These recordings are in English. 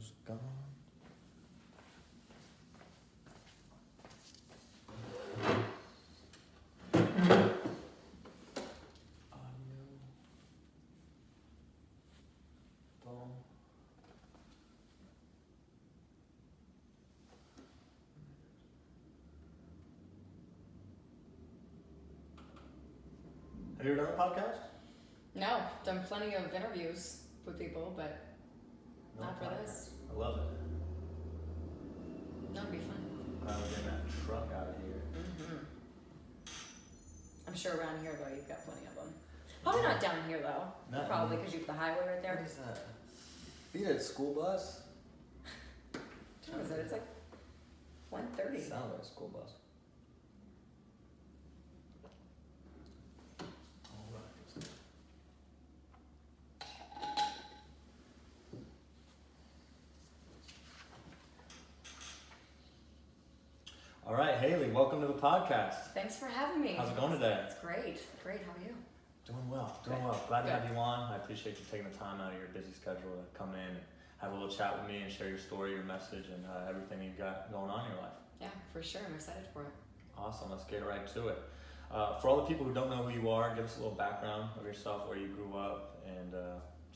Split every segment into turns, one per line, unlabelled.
Audio's gone. Audio. Boom. Have you ever done a podcast?
No, done plenty of interviews with people, but
No
not for
podcast.
this.
I love it.
That'd be fun.
Glad we're getting that truck out of here.
Mm-hmm. I'm sure around here, though, you've got plenty of them. Probably not down here, though.
Not
Probably
in-
because you have the highway right there.
What is that? Beat a school bus?
What is it? It's like 1:30.
Sounds like a school bus. All right, Haley, welcome to the podcast.
Thanks for having me.
How's it going today?
It's great. Great. How are you?
Doing well,
Good.
Glad to
Good.
have you on. I appreciate you taking the time out of your busy schedule to come in and have a little chat with me and share your story, your message, and everything you've got going on in your life.
Yeah, for sure. I'm excited for it.
Awesome, let's get right to it. For all the people who don't know who you are, give us a little background of yourself, where you grew up, and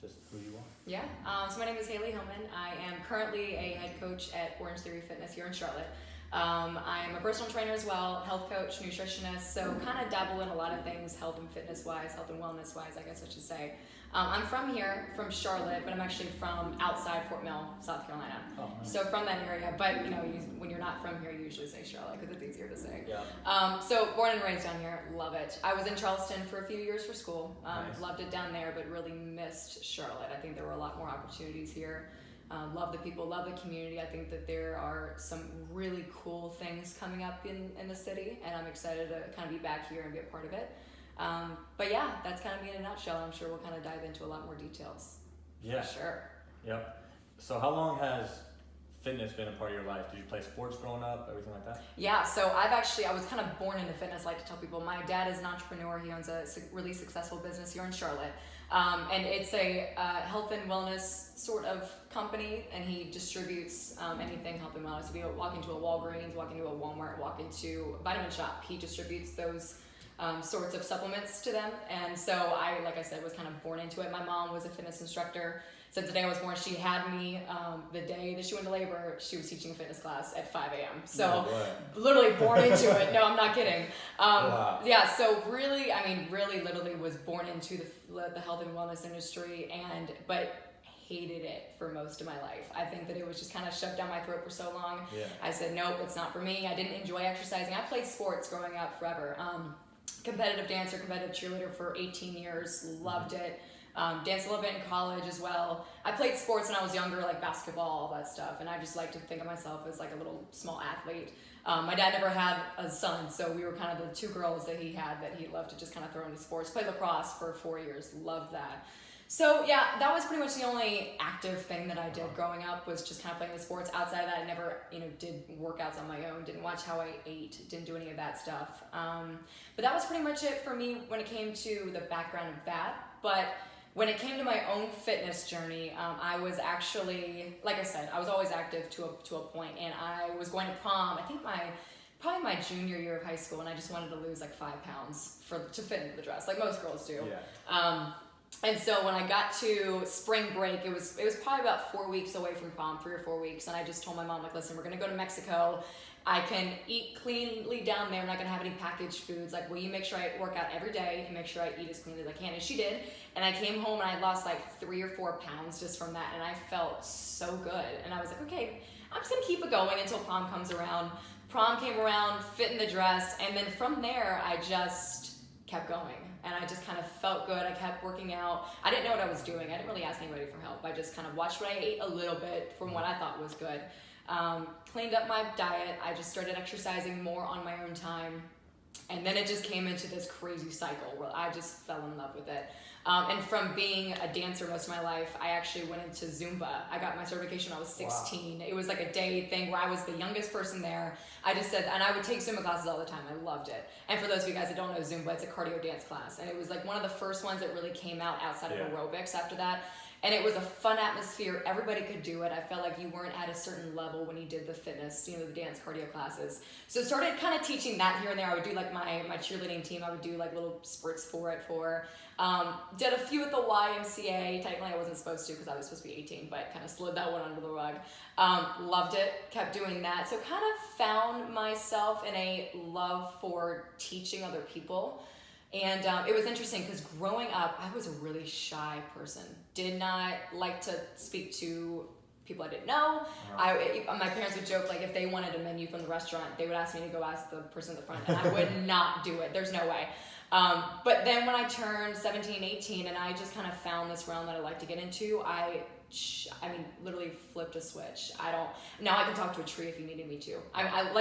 just who you are.
Yeah. So my name is Halle Hillman. I am currently a head coach at Orange Theory Fitness here in Charlotte. I'm a personal trainer as well, health coach, nutritionist, so kind of dabble in a lot of things, health and fitness wise, health and wellness wise, I guess I should say. I'm from here, from Charlotte, but I'm actually from outside Fort Mill, South Carolina.
Oh, nice.
So from that area, but you know, when you're not from here, you usually say Charlotte because it's easier to say.
Yeah.
So born and raised down here, love it. I was in Charleston for a few years for school,
Nice.
Loved it down there, but really missed Charlotte. I think there were a lot more opportunities here. Love the people, love the community. I think that there are some really cool things coming up in the city, and I'm excited to kind of be back here and be a part of it. But yeah, that's kind of me in a nutshell. I'm sure we'll kind of dive into a lot more details.
Yeah.
For sure.
Yep. So how long has fitness been a part of your life? Did you play sports growing up, everything like that?
Yeah, so I was kind of born into fitness. I like to tell people, my dad is an entrepreneur. He owns a really successful business here in Charlotte. And it's a health and wellness sort of company, and he distributes anything health and wellness. If you walk into a Walgreens, walk into a Walmart, walk into a vitamin shop, he distributes those sorts of supplements to them. And so I, like I said, was kind of born into it. My mom was a fitness instructor. Since the day I was born, she had me, the day that she went to labor, she was teaching a fitness class at 5 a.m. So literally born into it. No, I'm not kidding.
Wow.
Yeah, so really, literally was born into the health and wellness industry, but hated it for most of my life. I think that it was just kind of shoved down my throat for so long.
Yeah.
I said, nope, it's not for me. I didn't enjoy exercising. I played sports growing up forever. Competitive dancer, competitive cheerleader for 18 years, loved it. Danced a little bit in college as well. I played sports when I was younger, like basketball, all that stuff, and I just like to think of myself as like a little small athlete. My dad never had a son, so we were kind of the two girls that he had that he loved to just kind of throw into sports. Played lacrosse for 4 years, loved that. So yeah, that was pretty much the only active thing that I did growing up, was just kind of playing the sports. Outside of that, I never, did workouts on my own, didn't watch how I ate, didn't do any of that stuff. But that was pretty much it for me when it came to the background of that. But when it came to my own fitness journey, I was actually, like I said, I was always active to a point, and I was going to prom, I think probably my junior year of high school, and I just wanted to lose like 5 pounds to fit into the dress, like most girls do.
Yeah.
And so when I got to spring break, it was probably about 4 weeks away from prom, 3 or 4 weeks, and I just told my mom, like, listen, we're gonna go to Mexico. I can eat cleanly down there. I'm not gonna have any packaged foods. Like, will you make sure I work out every day and make sure I eat as cleanly as I can? And she did. And I came home and I lost like 3 or 4 pounds just from that, and I felt so good. And I was like, okay, I'm just gonna keep it going until prom comes around. Prom came around, fit in the dress, and then from there I just kept going. And I just kind of felt good. I kept working out. I didn't know what I was doing. I didn't really ask anybody for help. I just kind of watched what I ate a little bit from what I thought was good. Cleaned up my diet. I just started exercising more on my own time. And then it just came into this crazy cycle where I just fell in love with it. And from being a dancer most of my life, I actually went into Zumba. I got my certification when I was 16. Wow. It was like a day thing where I was the youngest person there. I just said, and I would take Zumba classes all the time. I loved it. And for those of you guys that don't know Zumba, it's a cardio dance class. And it was like one of the first ones that really came out outside of aerobics after that. And it was a fun atmosphere. Everybody could do it. I felt like you weren't at a certain level when you did the fitness, the dance cardio classes. So started kind of teaching that here and there. I would do like my cheerleading team. I would do like little spurts for it did a few at the YMCA. Technically I wasn't supposed to because I was supposed to be 18, but kind of slid that one under the rug. Loved it, kept doing that. So kind of found myself in a love for teaching other people. And it was interesting because growing up, I was a really shy person. Did not like to speak to people I didn't know. My parents would joke, like, if they wanted a menu from the restaurant, they would ask me to go ask the person at the front, and I would not do it. There's no way. But then when I turned 17, 18, and I just kind of found this realm that I like to get into, I literally flipped a switch. Now I can talk to a tree if you needed me to. I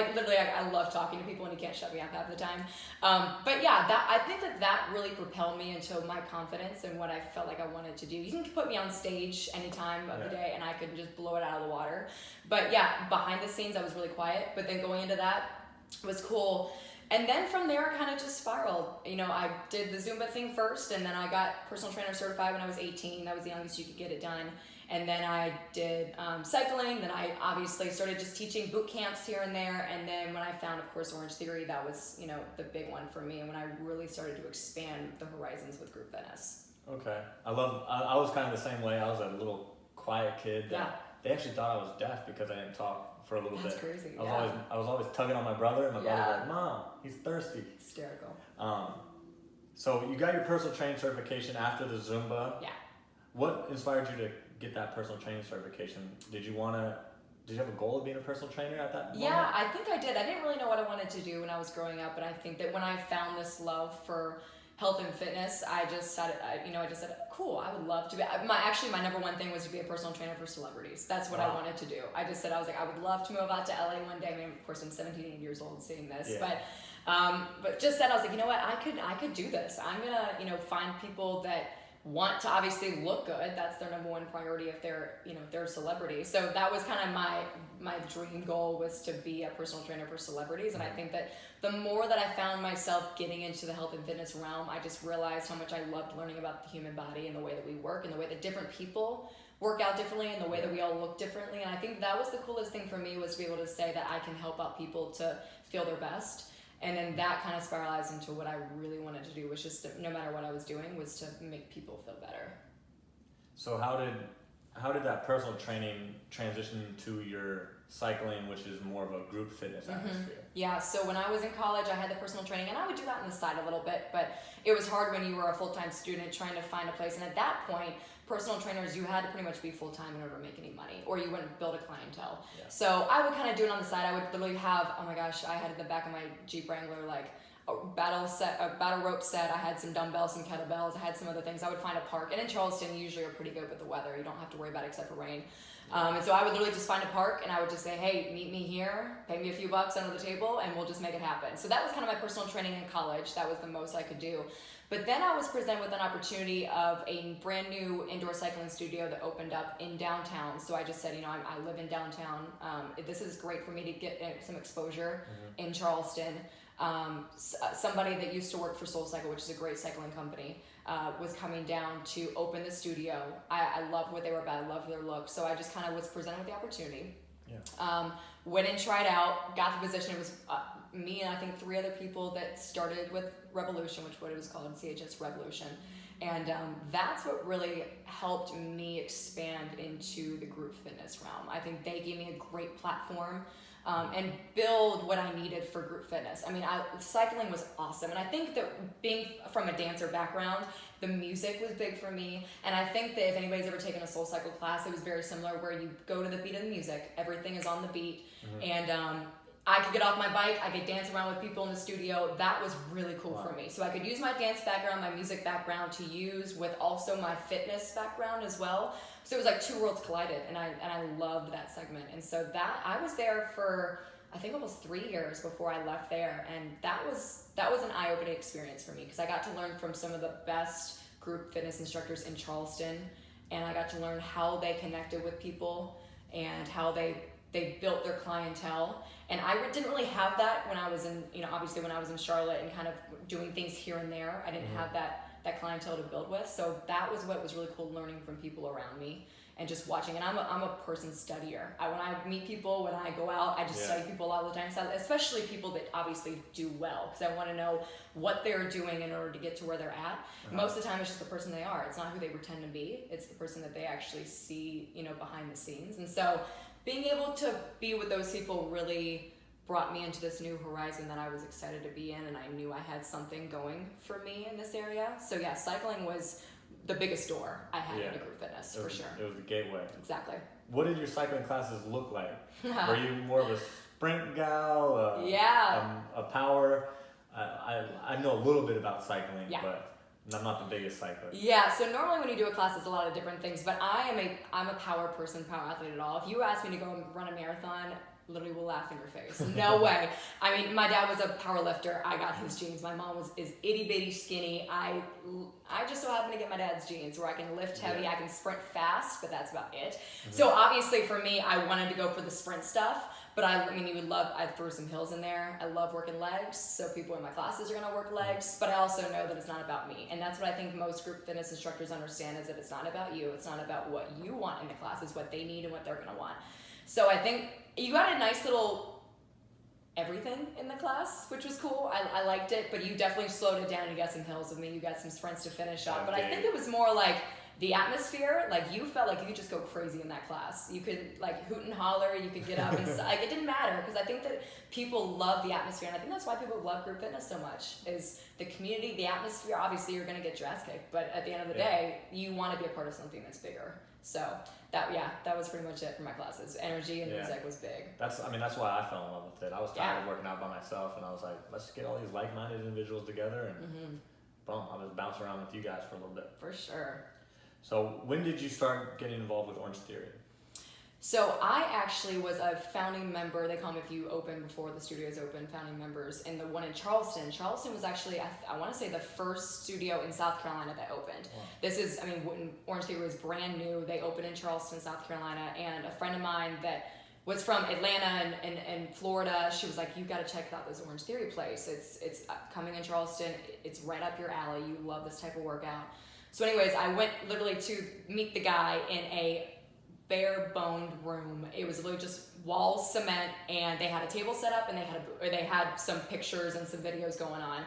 love talking to people and you can't shut me up half the time. But yeah, I think that really propelled me into my confidence and what I felt like I wanted to do. You can put me on stage any time of the day and I could just blow it out of the water. But yeah, behind the scenes I was really quiet, but then going into that was cool. And then from there, I kind of just spiraled. I did the Zumba thing first, and then I got personal trainer certified when I was 18. That was the youngest you could get it done. And then I did cycling. Then I obviously started just teaching boot camps here and there. And then when I found, of course, Orange Theory, that was, the big one for me. And when I really started to expand the horizons with group fitness.
Okay. I was kind of the same way. I was a little quiet kid. They actually thought I was deaf because I didn't talk for a little bit.
That's crazy.
I was always tugging on my brother, and my brother was like, "Mom, he's thirsty."
Hysterical.
So you got your personal training certification after the Zumba.
Yeah.
What inspired you to get that personal training certification? Did you have a goal of being a personal trainer at that moment?
Yeah, I think I did. I didn't really know what I wanted to do when I was growing up, but I think that when I found this love for health and fitness, I just said, cool, I would love to be. My number one thing was to be a personal trainer for celebrities. That's what I wanted to do. I just said, I was like, I would love to move out to LA one day. I mean, of course, I'm 17, 18 years old seeing this, but just said, I was like, you know what, I could do this. I'm gonna, find people that want to obviously look good. That's their number one priority if they're a celebrity. So that was kind of my dream goal, was to be a personal trainer for celebrities. And I think that the more that I found myself getting into the health and fitness realm, I just realized how much I loved learning about the human body and the way that we work and the way that different people work out differently and the way that we all look differently. And I think that was the coolest thing for me, was to be able to say that I can help out people to feel their best. And then that kind of spiralized into what I really wanted to do, was just no matter what I was doing, was to make people feel better.
So how did that personal training transition to your cycling, which is more of a group fitness atmosphere?
Yeah, so when I was in college, I had the personal training, and I would do that on the side a little bit, but it was hard when you were a full-time student trying to find a place. And at that point, personal trainers, you had to pretty much be full-time in order to make any money, or you wouldn't build a clientele. Yeah. So I would kind of do it on the side. I would literally have, oh my gosh, I had in the back of my Jeep Wrangler, like a battle rope set. I had some dumbbells, some kettlebells. I had some other things. I would find a park, and in Charleston, you usually are pretty good with the weather. You don't have to worry about it except for rain. And so I would literally just find a park, and I would just say, hey, meet me here, pay me a few bucks under the table, and we'll just make it happen. So that was kind of my personal training in college. That was the most I could do. But then I was presented with an opportunity of a brand new indoor cycling studio that opened up in downtown. So I just said, I live in downtown. This is great for me to get some exposure in Charleston. Somebody that used to work for SoulCycle, which is a great cycling company, was coming down to open the studio. I loved what they were about. I loved their look. So I just kind of was presented with the opportunity. Yeah. Went and tried out, got the position. It was me and I think 3 other people that started with Revolution, which what it was called, CHS Revolution. And that's what really helped me expand into the group fitness realm. I think they gave me a great platform and build what I needed for group fitness. I mean, cycling was awesome. And I think that being from a dancer background, the music was big for me. And I think that if anybody's ever taken a SoulCycle class, it was very similar, where you go to the beat of the music. Everything is on the beat. And I could get off my bike, I could dance around with people in the studio. That was really cool for me. So I could use my dance background, my music background to use with also my fitness background as well. So it was like 2 worlds collided, and I loved that segment. And so that I was there for I think almost 3 years before I left there, and that was an eye-opening experience for me, because I got to learn from some of the best group fitness instructors in Charleston, and I got to learn how they connected with people and how they built their clientele. And I didn't really have that when I was in, obviously when I was in Charlotte and kind of doing things here and there. I didn't have that that clientele to build with. So that was what was really cool, learning from people around me and just watching. And I'm a person studier. When I meet people, when I go out, I just study people all the time, so especially people that obviously do well, because I want to know what they're doing in order to get to where they're at. Most of the time it's just the person they are. It's not who they pretend to be. It's the person that they actually see, behind the scenes. And so being able to be with those people really brought me into this new horizon that I was excited to be in, and I knew I had something going for me in this area. So yeah, cycling was the biggest door I had into group fitness, for sure.
It was the gateway.
Exactly.
What did your cycling classes look like? Were you more of a sprint gal? A power? I know a little bit about cycling, but I'm not the biggest cycler.
Yeah, so normally when you do a class, it's a lot of different things, but I'm a power person, power athlete at all. If you ask me to go and run a marathon, literally will laugh in your face. No way. I mean, my dad was a power lifter. I got his genes. My mom is itty bitty skinny. I just so happen to get my dad's genes where I can lift heavy, I can sprint fast, but that's about it. So obviously for me, I wanted to go for the sprint stuff, but I threw some hills in there. I love working legs, so people in my classes are gonna work legs, but I also know that it's not about me. And that's what I think most group fitness instructors understand, is that it's not about you. It's not about what you want in the class, it's what they need and what they're gonna want. So I think you got a nice little everything in the class, which was cool. I liked it, but you definitely slowed it down. You got some hills with me. You got some sprints to finish up. But I think it was more like the atmosphere. Like, you felt like you could just go crazy in that class. You could like hoot and holler. You could get up and like, it didn't matter, because I think that people love the atmosphere, and I think that's why people love group fitness so much, is the community, the atmosphere. Obviously, you're gonna get your ass kicked, but at the end of the day, you want to be a part of something that's bigger. So that was pretty much it for my classes. Energy and music was big.
That's why I fell in love with it. I was tired of working out by myself, and I was like, let's get all these like-minded individuals together, and boom, I was bouncing around with you guys for a little bit.
For sure.
So when did you start getting involved with Orange Theory?
So I actually was a founding member. They call them, if you open before the studios open, founding members in the one in Charleston. Charleston was actually, I want to say, the first studio in South Carolina that opened. Wow. This is, when Orange Theory was brand new, they opened in Charleston, South Carolina, and a friend of mine that was from Atlanta and Florida, she was like, you got to check out this Orange Theory place. It's coming in Charleston. It's right up your alley. You love this type of workout. So anyways, I went literally to meet the guy in a bare-boned room. It was literally just walls, cement, and they had a table set up, and they had some pictures and some videos going on.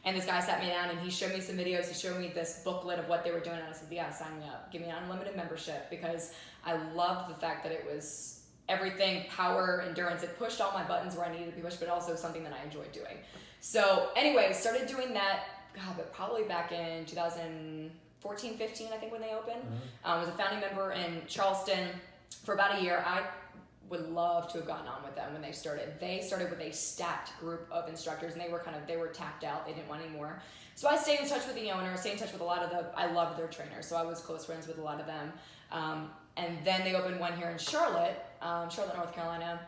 And this guy sat me down, and he showed me some videos. He showed me this booklet of what they were doing, and I said, yeah, sign me up. Give me an unlimited membership, because I loved the fact that it was everything, power, endurance. It pushed all my buttons where I needed to be pushed, but also something that I enjoyed doing. So anyway, started doing that, but probably back in 2014, 15, I think, when they opened. I was a founding member in Charleston for about a year. I would love to have gotten on with them when they started. They started with a stacked group of instructors, and they were tapped out. They didn't want any more. So I stayed in touch with the owner, stayed in touch with a lot of I loved their trainers, so I was close friends with a lot of them. And then they opened one here in Charlotte, North Carolina.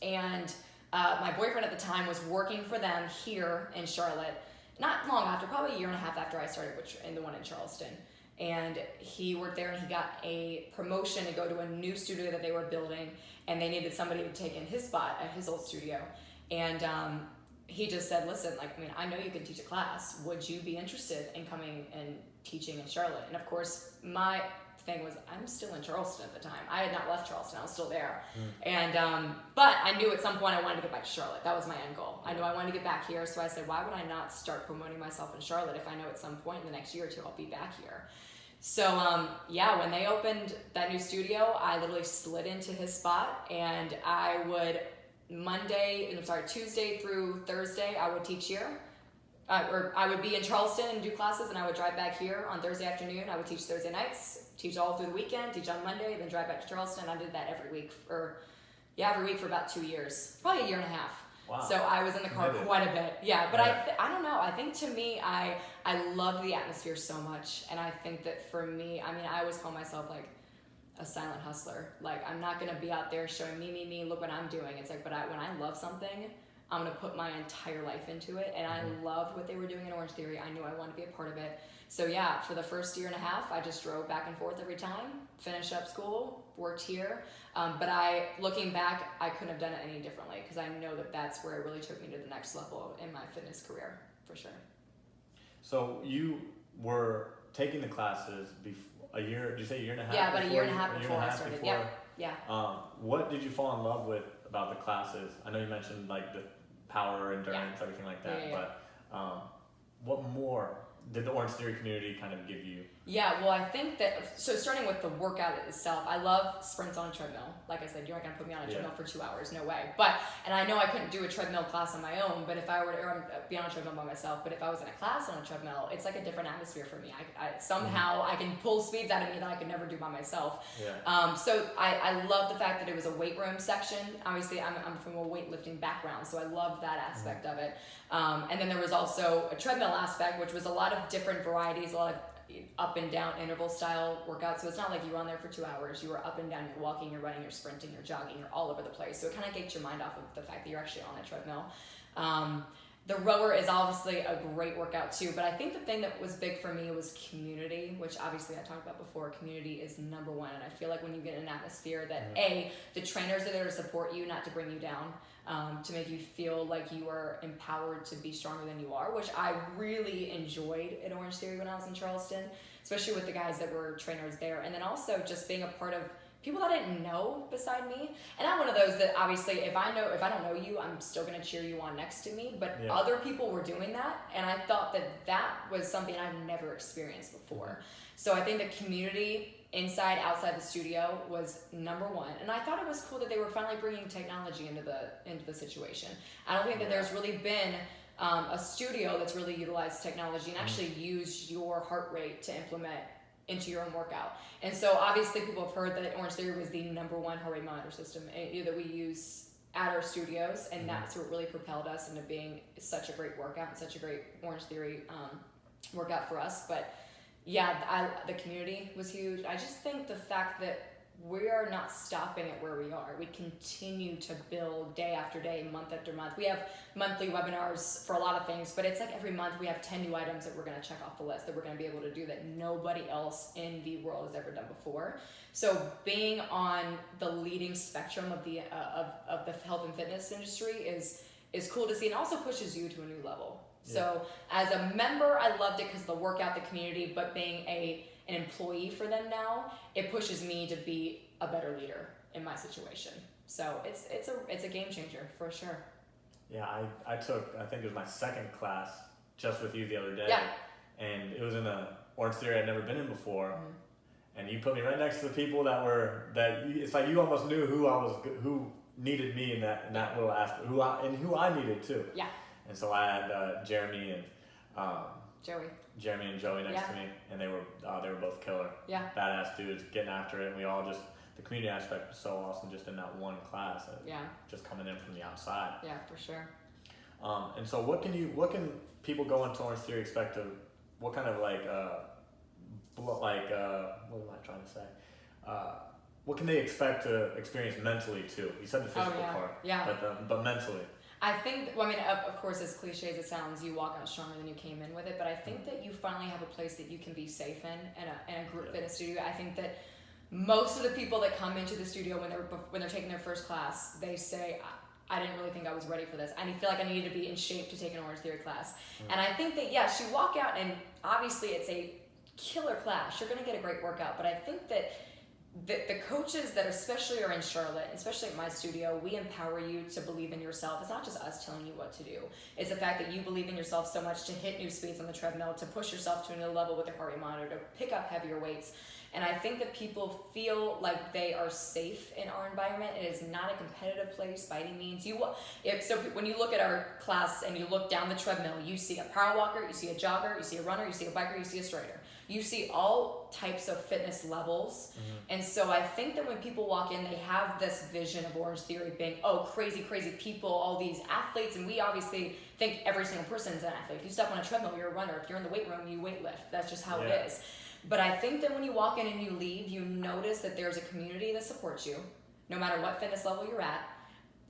And my boyfriend at the time was working for them here in Charlotte. Not long after, probably a year and a half after I started, in the one in Charleston. And he worked there, and he got a promotion to go to a new studio that they were building, and they needed somebody to take in his spot at his old studio. And he just said, listen, I know you can teach a class. Would you be interested in coming and teaching in Charlotte? And of course, my thing was, I'm still in Charleston at the time. I had not left Charleston. I was still there. And but I knew at some point I wanted to get back to Charlotte. That was my end goal. I knew I wanted to get back here, so I said, why would I not start promoting myself in Charlotte if I know at some point in the next year or two I'll be back here? So when they opened that new studio, I literally slid into his spot, and I would Tuesday through Thursday, I would teach here. Or I would be in Charleston and do classes, and I would drive back here on Thursday afternoon. I would teach Thursday nights, teach all through the weekend, teach on Monday, then drive back to Charleston. I did that every week for about 2 years, probably a year and a half. Wow. So I was in the car quite a bit. Yeah, but I don't know. I think to me, I love the atmosphere so much, and I think that for me, I always call myself like a silent hustler. Like, I'm not gonna be out there showing me, look what I'm doing. It's like, but when I love something, I'm gonna put my entire life into it, and I loved what they were doing in Orange Theory. I knew I wanted to be a part of it. So yeah, for the first year and a half, I just drove back and forth every time, finished up school, worked here. But looking back, I couldn't have done it any differently, because I know that that's where it really took me to the next level in my fitness career, for sure.
So you were taking the classes a year, did you say a year and a half?
Yeah, about a year and a half before I started. Yeah.
What did you fall in love with about the classes? I know you mentioned like the power, endurance, everything like that, but what more did the Orange Theory community kind of give you?
Yeah, well, I think that, so starting with the workout itself, I love sprints on a treadmill. Like I said, you're not going to put me on a treadmill for 2 hours, no way. And I know I couldn't do a treadmill class on my own, but if I were to be on a treadmill by myself, but if I was in a class on a treadmill, it's like a different atmosphere for me. Somehow I can pull speeds out of me that I could never do by myself.
Yeah.
So I love the fact that it was a weight room section. Obviously, I'm from a weightlifting background, so I love that aspect of it. And then there was also a treadmill aspect, which was a lot of different varieties, a lot of up and down interval style workouts. So it's not like you were on there for 2 hours. You were up and down, you're walking, you're running, you're sprinting, you're jogging, you're all over the place. So it kind of takes your mind off of the fact that you're actually on a treadmill. The rower is obviously a great workout too, but I think the thing that was big for me was community, which obviously I talked about before. Community is number one, and I feel like when you get in an atmosphere that the trainers are there to support you, not to bring you down, to make you feel like you are empowered to be stronger than you are, which I really enjoyed at Orange Theory when I was in Charleston, especially with the guys that were trainers there, and then also just being a part of people that I didn't know beside me. And I'm one of those that obviously if I don't know you, I'm still gonna cheer you on next to me. But other people were doing that, and I thought that was something I've never experienced before. So I think the community inside, outside the studio was number one. And I thought it was cool that they were finally bringing technology into the situation. I don't think that there's really been a studio that's really utilized technology and actually used your heart rate to implement into your own workout. And so obviously people have heard that Orange Theory was the number one heart rate monitor system that we use at our studios, and that's what really propelled us into being such a great workout and such a great Orange Theory workout for us. But yeah, the community was huge. I just think the fact that we are not stopping at where we are. We continue to build day after day, month after month. We have monthly webinars for a lot of things, but it's like every month we have 10 new items that we're going to check off the list that we're going to be able to do that nobody else in the world has ever done before. So being on the leading spectrum of the health and fitness industry is cool to see, and also pushes you to a new level. Yeah. So as a member, I loved it because the workout, the community, but being an employee for them now, it pushes me to be a better leader in my situation. So it's a game changer for sure.
Yeah, I think it was my second class just with you the other day.
Yeah.
And it was in a Orange Theory I'd never been in before. And you put me right next to the people it's like you almost knew who needed me in that little aspect, who I needed too.
Yeah.
And so I had Jeremy and Joey next to me, and they were both killer. Yeah. Badass dudes getting after it, and we all the community aspect was so awesome just in that one class. And just coming in from the outside.
Yeah, for sure.
And so what can people go into Orange Theory expect to, what kind of what am I trying to say? What can they expect to experience mentally too? You said the physical part. Yeah. But mentally.
I think, of course, as cliche as it sounds, you walk out stronger than you came in with it, but I think that you finally have a place that you can be safe in a group fitness studio. I think that most of the people that come into the studio when they're taking their first class, they say, I didn't really think I was ready for this. I feel like I needed to be in shape to take an Orange Theory class. And I think that, yes, you walk out and obviously it's a killer class. You're going to get a great workout, but I think that the coaches that especially are in Charlotte, especially at my studio, we empower you to believe in yourself. It's not just us telling you what to do. It's the fact that you believe in yourself so much to hit new speeds on the treadmill, to push yourself to a new level with your heart rate monitor, to pick up heavier weights. And I think that people feel like they are safe in our environment. It is not a competitive place by any means. So when you look at our class and you look down the treadmill, you see a power walker, you see a jogger, you see a runner, you see a biker, you see a strider. You see all types of fitness levels. And so I think that when people walk in, they have this vision of Orange Theory being, crazy, crazy people, all these athletes. And we obviously think every single person is an athlete. If you step on a treadmill, you're a runner. If you're in the weight room, you weight lift. That's just how it is. But I think that when you walk in and you leave, you notice that there's a community that supports you, no matter what fitness level you're at.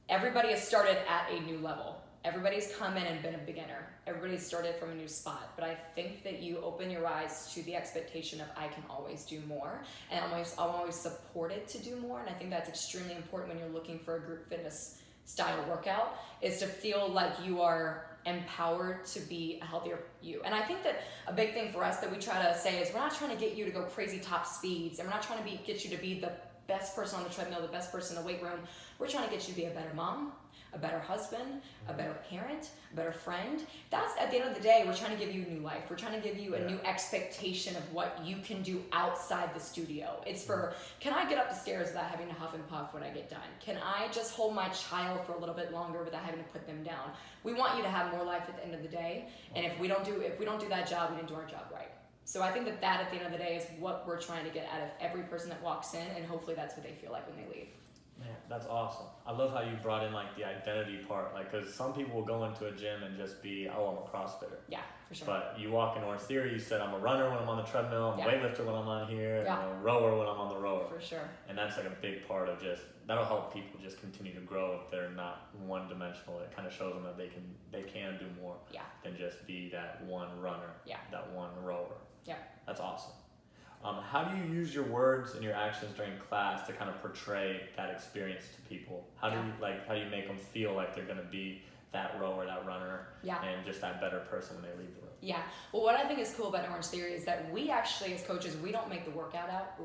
Everybody has started at a new level. Everybody's come in and been a beginner. Everybody's started from a new spot. But I think that you open your eyes to the expectation of I can always do more. And I'm always supported to do more. And I think that's extremely important when you're looking for a group fitness style workout is to feel like you are empowered to be a healthier you. And I think that a big thing for us that we try to say is we're not trying to get you to go crazy top speeds, and we're not trying to get you to be the best person on the treadmill, the best person in the weight room. We're trying to get you to be a better mom, a better husband, a better parent, a better friend. That's, at the end of the day, we're trying to give you a new life. We're trying to give you a new expectation of what you can do outside the studio. It's for, can I get up the stairs without having to huff and puff when I get done? Can I just hold my child for a little bit longer without having to put them down? We want you to have more life at the end of the day. And if we don't do that job, we didn't do our job right. So I think that at the end of the day is what we're trying to get out of every person that walks in, and hopefully that's what they feel like when they leave.
Man, that's awesome. I love how you brought in like the identity part, like because some people will go into a gym and just be, oh, I'm a CrossFitter.
Yeah, for sure.
But you walk in Orange Theory, you said I'm a runner when I'm on the treadmill, I'm a weightlifter when I'm on here, and I'm a rower when I'm on the rower.
For sure.
And that's like a big part of that'll help people just continue to grow if they're not one dimensional. It kind of shows them that they can do more than just be that one runner, that one rower.
Yeah.
That's awesome. How do you use your words and your actions during class to kind of portray that experience to people? How do you make them feel like they're going to be that rower, that runner, and just that better person when they leave the room?
Yeah. Well, what I think is cool about Orange Theory is that we actually, as coaches, we don't make the workout up.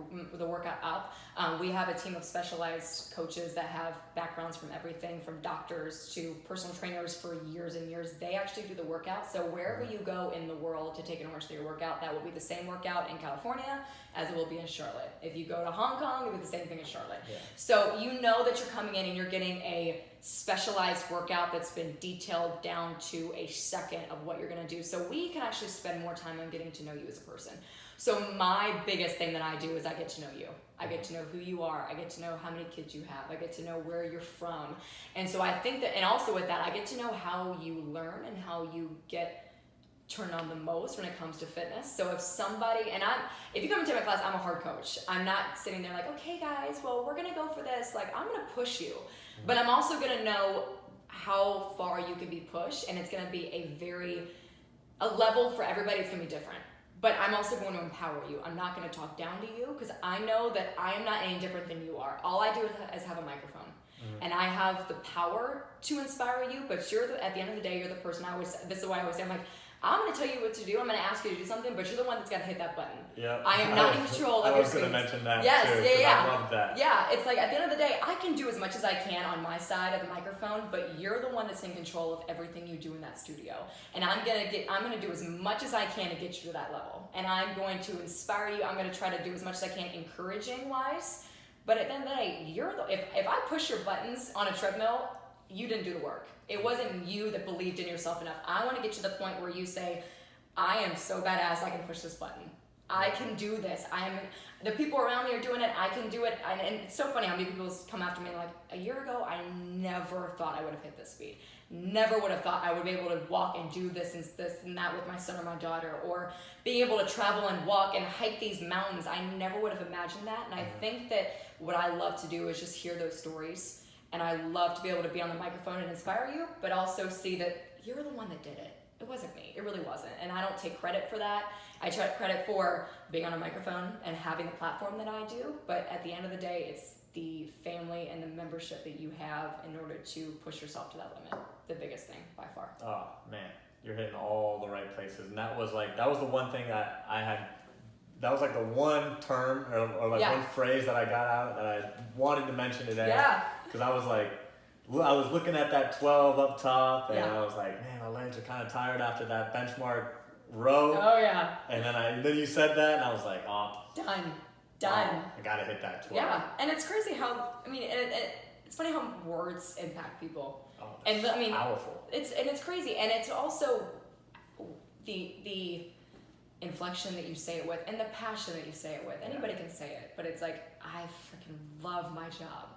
We have a team of specialized coaches that have backgrounds from everything from doctors to personal trainers for years and years. They actually do the workout. So wherever you go in the world to take an Orange Theory workout, that will be the same workout in California as it will be in Charlotte. If you go to Hong Kong, it'll be the same thing in Charlotte. Yeah. So you know that you're coming in and you're getting a specialized workout that's been detailed down to a second of what you're going to do. So we can actually spend more time on getting to know you as a person. So my biggest thing that I do is I get to know you. I get to know who you are. I get to know how many kids you have. I get to know where you're from. And so I think that, and also with that, I get to know how you learn and how you get turned on the most when it comes to fitness. So if somebody, and if you come into my class, I'm a hard coach. I'm not sitting there like, okay guys, well, we're going to go for this. Like, I'm going to push you, but I'm also going to know how far you can be pushed. And it's going to be a level for everybody. It's going to be different. But I'm also going to empower you. I'm not going to talk down to you because I know that I am not any different than you are. All I do is have a microphone. And I have the power to inspire you, but at the end of the day, you're the person this is why I always say, I'm like, I'm going to tell you what to do. I'm going to ask you to do something, but you're the one that's got to hit that button. Yeah. I am not in control of your
I was going to mention that
too.
I love that.
Yeah, it's like at the end of the day, I can do as much as I can on my side of the microphone, but you're the one that's in control of everything you do in that studio. And I'm going to do as much as I can to get you to that level. And I'm going to inspire you. I'm going to try to do as much as I can encouraging wise. But at the end of the day, if I push your buttons on a treadmill, you didn't do the work. It wasn't you that believed in yourself enough. I want to get to the point where you say, I am so badass, I can push this button. I can do this. The people around me are doing it, I can do it. And it's so funny how many people come after me like, a year ago, I never thought I would have hit this speed. Never would have thought I would be able to walk and do this and that with my son or my daughter, or being able to travel and walk and hike these mountains. I never would have imagined that. And I think that what I love to do is just hear those stories. And I love to be able to be on the microphone and inspire you, but also see that you're the one that did it. It wasn't me. It really wasn't. And I don't take credit for that. I take credit for being on a microphone and having the platform that I do. But at the end of the day, it's the family and the membership that you have in order to push yourself to that limit. The biggest thing by far. Oh,
man. You're hitting all the right places. And that was the one thing that I had. That was like the one term or one phrase that I got out that I wanted to mention today. Yeah. Because I was looking at that 12 up top, and I was like, man, my legs are kind of tired after that benchmark row.
Oh yeah.
And then you said that, and I was like, oh,
done.
I gotta hit that 12.
Yeah, and it's crazy how it's funny how words impact people.
Oh, and powerful.
It's crazy, and it's also the inflection that you say it with and the passion that you say it with. Anybody can say it, but it's like, I freaking love my job.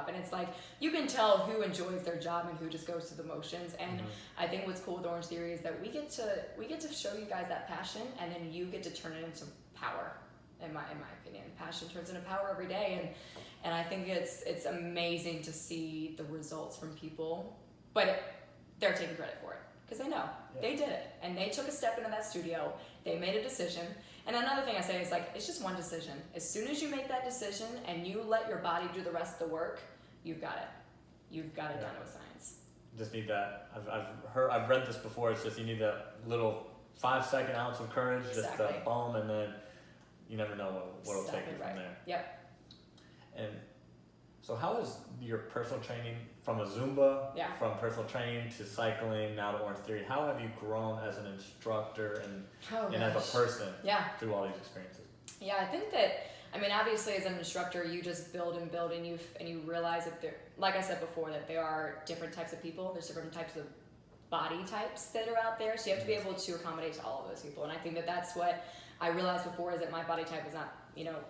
And it's like, you can tell who enjoys their job and who just goes through the motions. And I think what's cool with Orange Theory is that we get to show you guys that passion, and then you get to turn it into power. In my opinion, passion turns into power every day. And I think it's amazing to see the results from people, but they're taking credit for it. Because they know. They did it. And they took a step into that studio. They made a decision. And another thing I say is like, it's just one decision. As soon as you make that decision and you let your body do the rest of the work, you've got it. you've got it done with science.
Just need that. I've read this before. It's just you need that little 5-second ounce of courage, just to boom, and then you never know what'll take you from there.
Yep.
And so, how is your personal training from a Zumba, from personal training to cycling, now to Orange Theory? How have you grown as an instructor and as a person through all these experiences? Yeah,
I think that, I mean, obviously as an instructor, you just build and build, and you realize that there, like I said before, that there are different types of people. There's different types of body types that are out there, so you have to be able to accommodate to all of those people. And I think that that's what I realized before, is that my body type is not,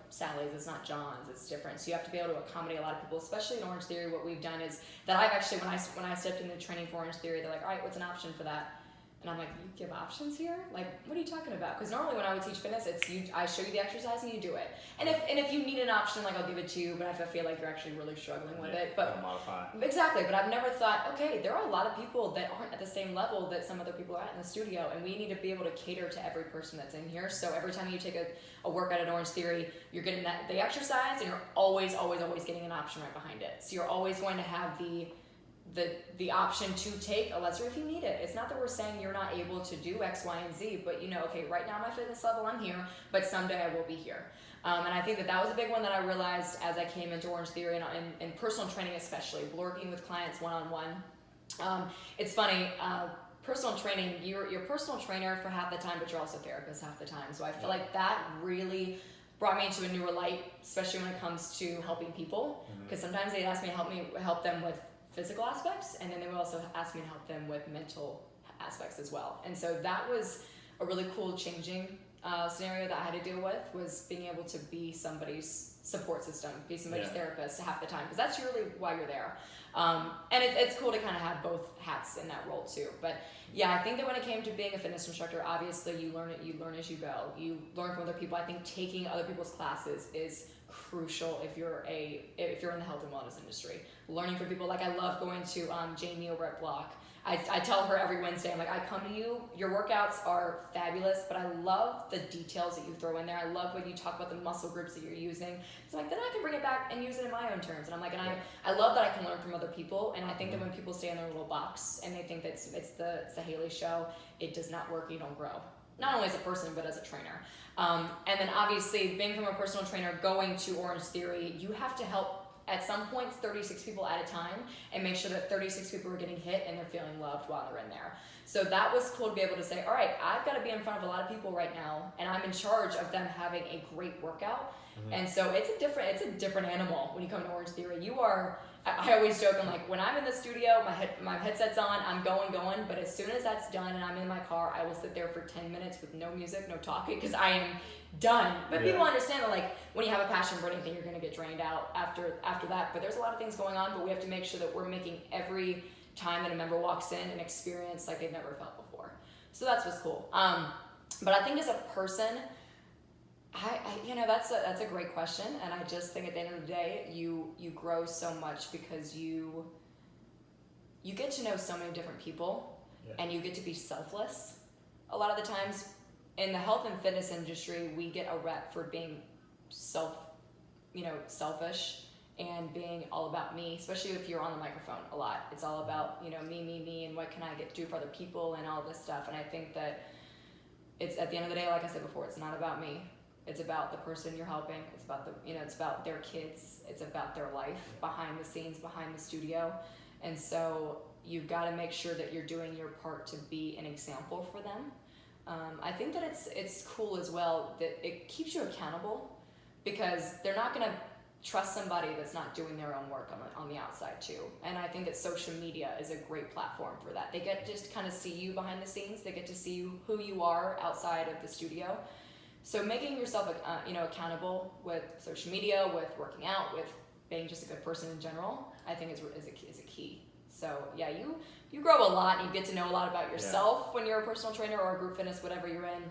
Sally's, it's not John's, it's different. So you have to be able to accommodate a lot of people, especially in Orange Theory. What we've done is that I've actually, when I stepped into training for Orange Theory, they're like, all right, what's an option for that? And I'm like, you give options here? Like, what are you talking about? Because normally when I would teach fitness, I show you the exercise and you do it. And if you need an option, like, I'll give it to you, but if I feel like you're actually really struggling with it. But
modify.
Exactly, but I've never thought, okay, there are a lot of people that aren't at the same level that some other people are at in the studio, and we need to be able to cater to every person that's in here. So every time you take a workout at Orange Theory, you're getting the exercise, and you're always getting an option right behind it. So you're always going to have the option to take a lesser if you need it. It's not that we're saying you're not able to do X, Y, and Z, but okay, right now my fitness level, I'm here, but someday I will be here. And I think that was a big one that I realized as I came into Orange Theory and in personal training, especially working with clients one-on-one. It's funny, personal training, you're personal trainer for half the time, but you're also a therapist half the time. So I feel like that really brought me into a newer light, especially when it comes to helping people, because sometimes they'd ask me to help them with physical aspects, and then they would also ask me to help them with mental aspects as well. And so that was a really cool changing scenario that I had to deal with, was being able to be somebody's support system, be somebody's therapist half the time, because that's really why you're there. And it's cool to kind of have both hats in that role too. But yeah, I think that when it came to being a fitness instructor, obviously you learn as you go. You learn from other people. I think taking other people's classes is crucial if you're in the health and wellness industry. Learning from people, like I love going to Jamie over at Block. I tell her every Wednesday, I'm like, I come to you, your workouts are fabulous, but I love the details that you throw in there. I love when you talk about the muscle groups that you're using. So like, then I can bring it back and use it in my own terms. And I'm like, I love that I can learn from other people. And I think that when people stay in their little box and they think that it's the Haley show, it does not work, you don't grow. Not only as a person, but as a trainer. And then obviously being from a personal trainer, going to Orange Theory, you have to help at some points 36 people at a time and make sure that 36 people are getting hit and they're feeling loved while they're in there. So that was cool to be able to say, all right, I've got to be in front of a lot of people right now, and I'm in charge of them having a great workout. And so it's a different animal when you come to Orange Theory. I always joke, I'm like, when I'm in the studio, my headset's on, I'm going, but as soon as that's done and I'm in my car, I will sit there for 10 minutes with no music, no talking, because I am done. But people understand that, like, when you have a passion for anything, you're going to get drained out after that. But there's a lot of things going on, but we have to make sure that we're making every time that a member walks in an experience like they've never felt before. So that's what's cool. But I think as a person, that's a great question, and I just think at the end of the day, you grow so much because you get to know so many different people, and you get to be selfless. A lot of the times in the health and fitness industry, we get a rep for being selfish and being all about me, especially if you're on the microphone a lot. It's all about, me, and what can I do for other people and all this stuff. And I think that it's, at the end of the day, like I said before, it's not about me. It's about the person you're helping. It's about it's about their kids. It's about their life behind the scenes, behind the studio. And so you've got to make sure that you're doing your part to be an example for them. I think that it's cool as well that it keeps you accountable, because they're not going to trust somebody that's not doing their own work on the outside too. And I think that social media is a great platform for that. They get to just kind of see you behind the scenes. They get to see who you are outside of the studio. So making yourself, accountable with social media, with working out, with being just a good person in general, I think is a key. So yeah, you grow a lot, and you get to know a lot about yourself when you're a personal trainer or a group fitness, whatever you're in.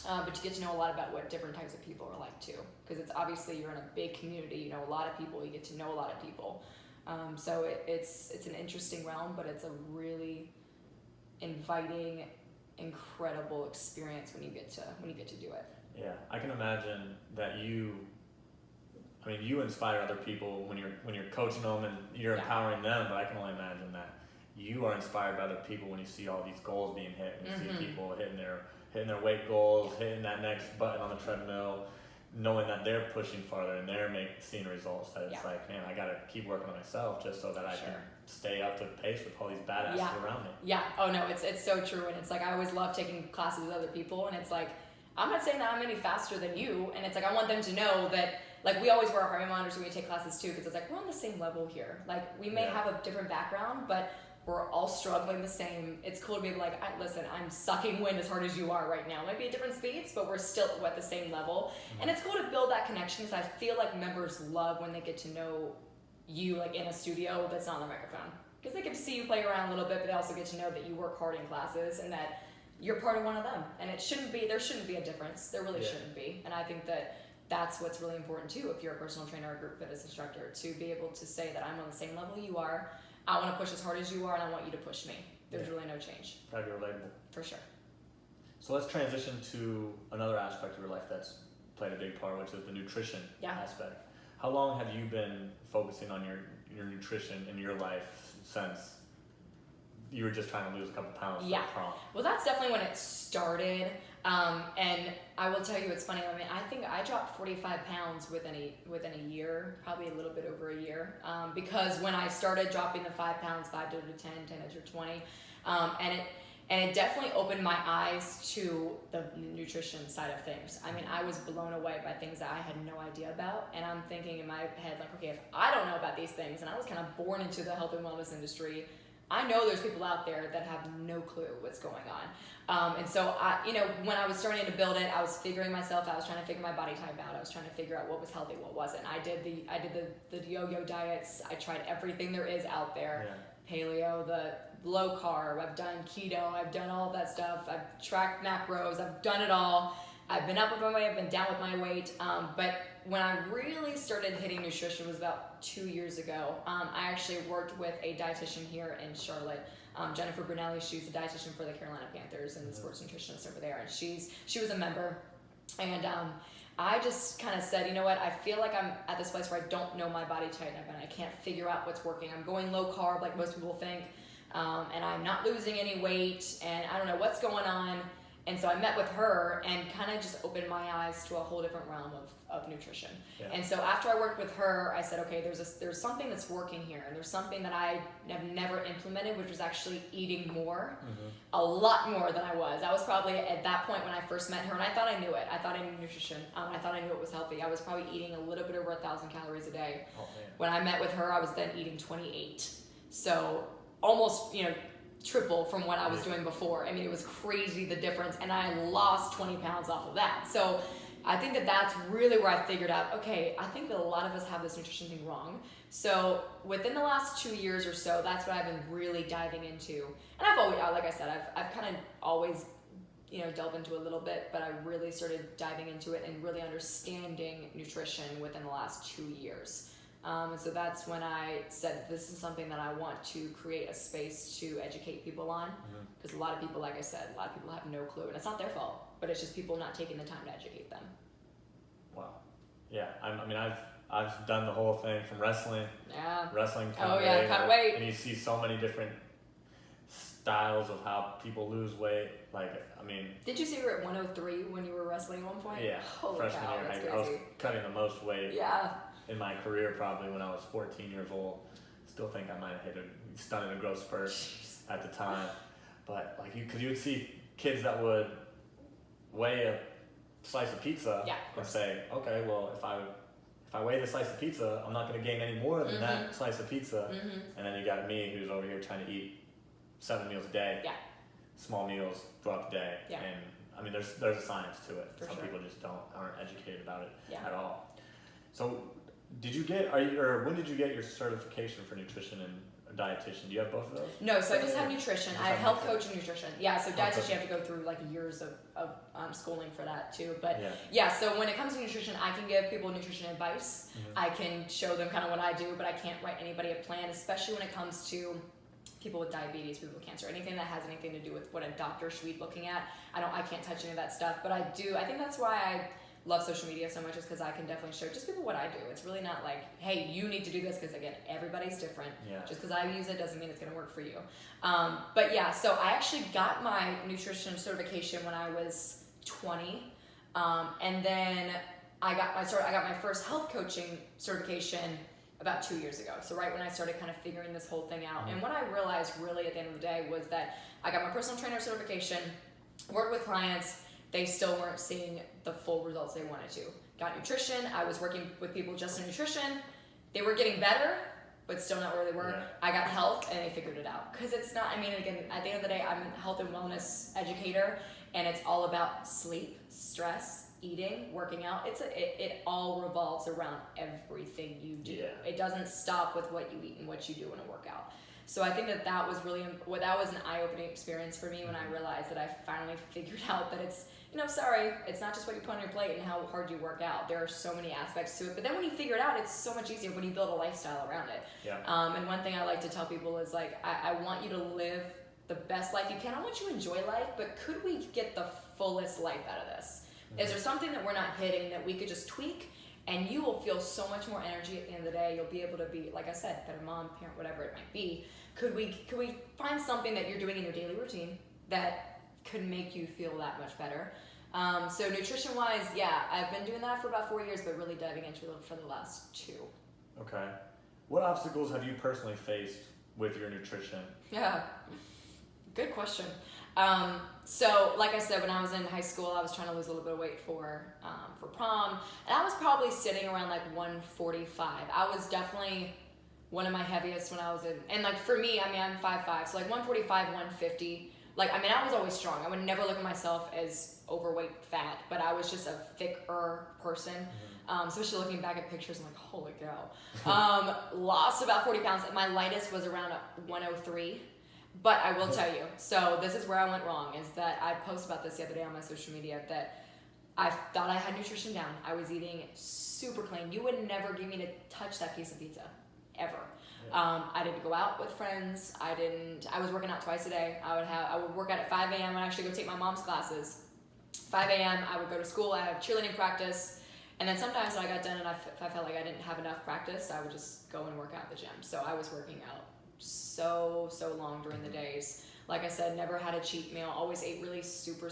But you get to know a lot about what different types of people are like too, because it's obviously you're in a big community. You know a lot of people. You get to know a lot of people. So it's an interesting realm, but it's a really inviting, incredible experience when you get to do it.
Yeah, I can imagine that you I mean, you inspire other people when you're coaching them and you're empowering them, but I can only imagine that you are inspired by other people when you see all these goals being hit, and you see people hitting their weight goals, hitting that next button on the treadmill, knowing that they're pushing farther and they're seeing results. That it's like, man, I gotta keep working on myself just so that I can stay up to pace with all these badasses around me.
Yeah. Oh no, it's so true, and it's like I always love taking classes with other people, and it's like I'm not saying that I'm any faster than you, and it's like I want them to know that. Like, we always wear our heart rate monitors when we take classes too, because it's like we're on the same level here. Like, we may have a different background, but we're all struggling the same. It's cool to be like, listen, I'm sucking wind as hard as you are right now. It might be at different speeds, but we're still at the same level. And it's cool to build that connection, because I feel like members love when they get to know you, like, in a studio that's not on the microphone. Because they get to see you play around a little bit, but they also get to know that you work hard in classes and that you're part of one of them. And there shouldn't be a difference. There really shouldn't be. And I think that that's what's really important too, if you're a personal trainer or group fitness instructor, to be able to say that I'm on the same level you are, I want to push as hard as you are, and I want you to push me. There's really no change.
Gotta be relatable.
For sure.
So let's transition to another aspect of your life that's played a big part, which is the nutrition aspect. How long have you been focusing on your nutrition in your life since you were just trying to lose a couple pounds?
Yeah. Well, that's definitely when it started. And I will tell you, it's funny. I mean, I think I dropped 45 pounds within a year, probably a little bit over a year. Because when I started dropping the 5 pounds, 5 to 10, 10 to 20, and it definitely opened my eyes to the nutrition side of things. I mean, I was blown away by things that I had no idea about. And I'm thinking in my head, like, okay, if I don't know about these things, and I was kind of born into the health and wellness industry, I know there's people out there that have no clue what's going on. And so when I was starting to build it, I was figuring myself out. I was trying to figure my body type out. I was trying to figure out what was healthy, what wasn't. I did the yo-yo diets. I tried everything there is out there. Paleo, the low carb. I've done keto. I've done all of that stuff. I've tracked macros. I've done it all. I've been up with my weight. I've been down with my weight. But when I really started hitting nutrition was about 2 years ago. I actually worked with a dietitian here in Charlotte, Jennifer Brunelli. She's a dietitian for the Carolina Panthers and the sports nutritionist over there. And she was a member. And I just kind of said, you know what, I feel like I'm at this place where I don't know my body type and I can't figure out what's working. I'm going low carb like most people think, and I'm not losing any weight, and I don't know what's going on. And so I met with her and kind of just opened my eyes to a whole different realm of nutrition. Yeah. And so after I worked with her, I said, okay, there's something that's working here. And there's something that I have never implemented, which was actually eating more, a lot more than I was. I was probably at that point when I first met her, and I thought I knew it. I thought I knew nutrition. I thought I knew it was healthy. I was probably eating a little bit over 1,000 calories a day. Oh, man. When I met with her, I was then eating 28. So almost, triple from what I was doing before. I mean, it was crazy, the difference, and I lost 20 pounds off of that. So I think that that's really where I figured out, okay, I think that a lot of us have this nutrition thing wrong. So within the last 2 years or so, that's what I've been really diving into. And I've always, like I said, I've kind of always, delved into a little bit, but I really started diving into it and really understanding nutrition within the last 2 years. And so that's when I said, this is something that I want to create a space to educate people on. Because a lot of people, like I said, a lot of people have no clue. And it's not their fault, but it's just people not taking the time to educate them.
Wow. Yeah, I've done the whole thing from wrestling.
Yeah.
Wrestling,
cut weight.
And you see so many different styles of how people lose weight.
Did you say you were at 103 when you were wrestling at one point?
Yeah.
Holy
freshman
cow,
year,
that's crazy.
I was cutting the most weight.
Yeah.
In my career, probably when I was 14 years old. Still think I might have hit a stunning a growth spurt at the time. But because you would see kids that would weigh a slice of pizza and say, okay, well, if I weigh the slice of pizza, I'm not going to gain any more than that slice of pizza. And then you got me, who's over here trying to eat 7 meals a day, small meals throughout the day. And there's a science to it. Some people just aren't educated about it at all. So when did you get your certification for nutrition and dietitian? Do you have both of those?
No, so I just have nutrition. I have health coach and nutrition. Yeah, so dietitian, you have to go through years of schooling for that too. But so when it comes to nutrition, I can give people nutrition advice. I can show them kind of what I do, but I can't write anybody a plan, especially when it comes to people with diabetes, people with cancer, anything that has anything to do with what a doctor should be looking at. I can't touch any of that stuff, but I do. I think that's why love social media so much is because I can definitely show just people what I do. It's really not like, hey, you need to do this, because again, everybody's different.
Yeah.
Just because I use it doesn't mean it's going to work for you. But yeah, so I actually got my nutrition certification when I was 20, and then I got my first health coaching certification about 2 years ago. So right when I started kind of figuring this whole thing out. And what I realized really at the end of the day was that I got my personal trainer certification, worked with clients, they still weren't seeing the full results they wanted to. Got nutrition, I was working with people just in nutrition, they were getting better, but still not where they were.
Yeah.
I got health and they figured it out. Because it's not, I mean, again, at the end of the day, I'm a health and wellness educator, and it's all about sleep, stress, eating, working out. It all revolves around everything you do.
Yeah.
It doesn't stop with what you eat and what you do in a workout. So I think that was really, that was an eye-opening experience for me when I realized that I finally figured out that it's, it's not just what you put on your plate and how hard you work out. There are so many aspects to it. But then when you figure it out, it's so much easier when you build a lifestyle around it.
Yeah.
And one thing I like to tell people is like, I want you to live the best life you can. I want you to enjoy life, but could we get the fullest life out of this? Is there something that we're not hitting that we could just tweak, and you will feel so much more energy at the end of the day? You'll be able to be, like I said, better mom, parent, whatever it might be. Could we find something that you're doing in your daily routine that could make you feel that much better? So nutrition wise, yeah, I've been doing that for about 4 years, but really diving into it for the last 2.
Okay. What obstacles have you personally faced with your nutrition?
Yeah, good question. So like I said, when I was in high school, I was trying to lose a little bit of weight for prom, and I was probably sitting around like 145. I was definitely one of my heaviest when I was in, and like for me, I mean, I'm 5'5", so like 145, 150. Like, I mean, I was always strong. I would never look at myself as overweight, fat, but I was just a thicker person. Especially looking back at pictures, I'm like, holy cow. Lost about 40 pounds. My lightest was around 103. But I will tell you, so this is where I went wrong, is that I posted about this the other day on my social media, that I thought I had nutrition down. I was eating super clean. You would never get me to touch that piece of pizza, ever. I didn't go out with friends. I was working out twice a day. I would work out at 5 a.m. and actually go take my mom's classes. 5 a.m. I would go to school. I had cheerleading practice. And then sometimes when I got done and if I felt like I didn't have enough practice, I would just go and work out at the gym. So I was working out so long during the days. Like I said, never had a cheat meal, always ate really super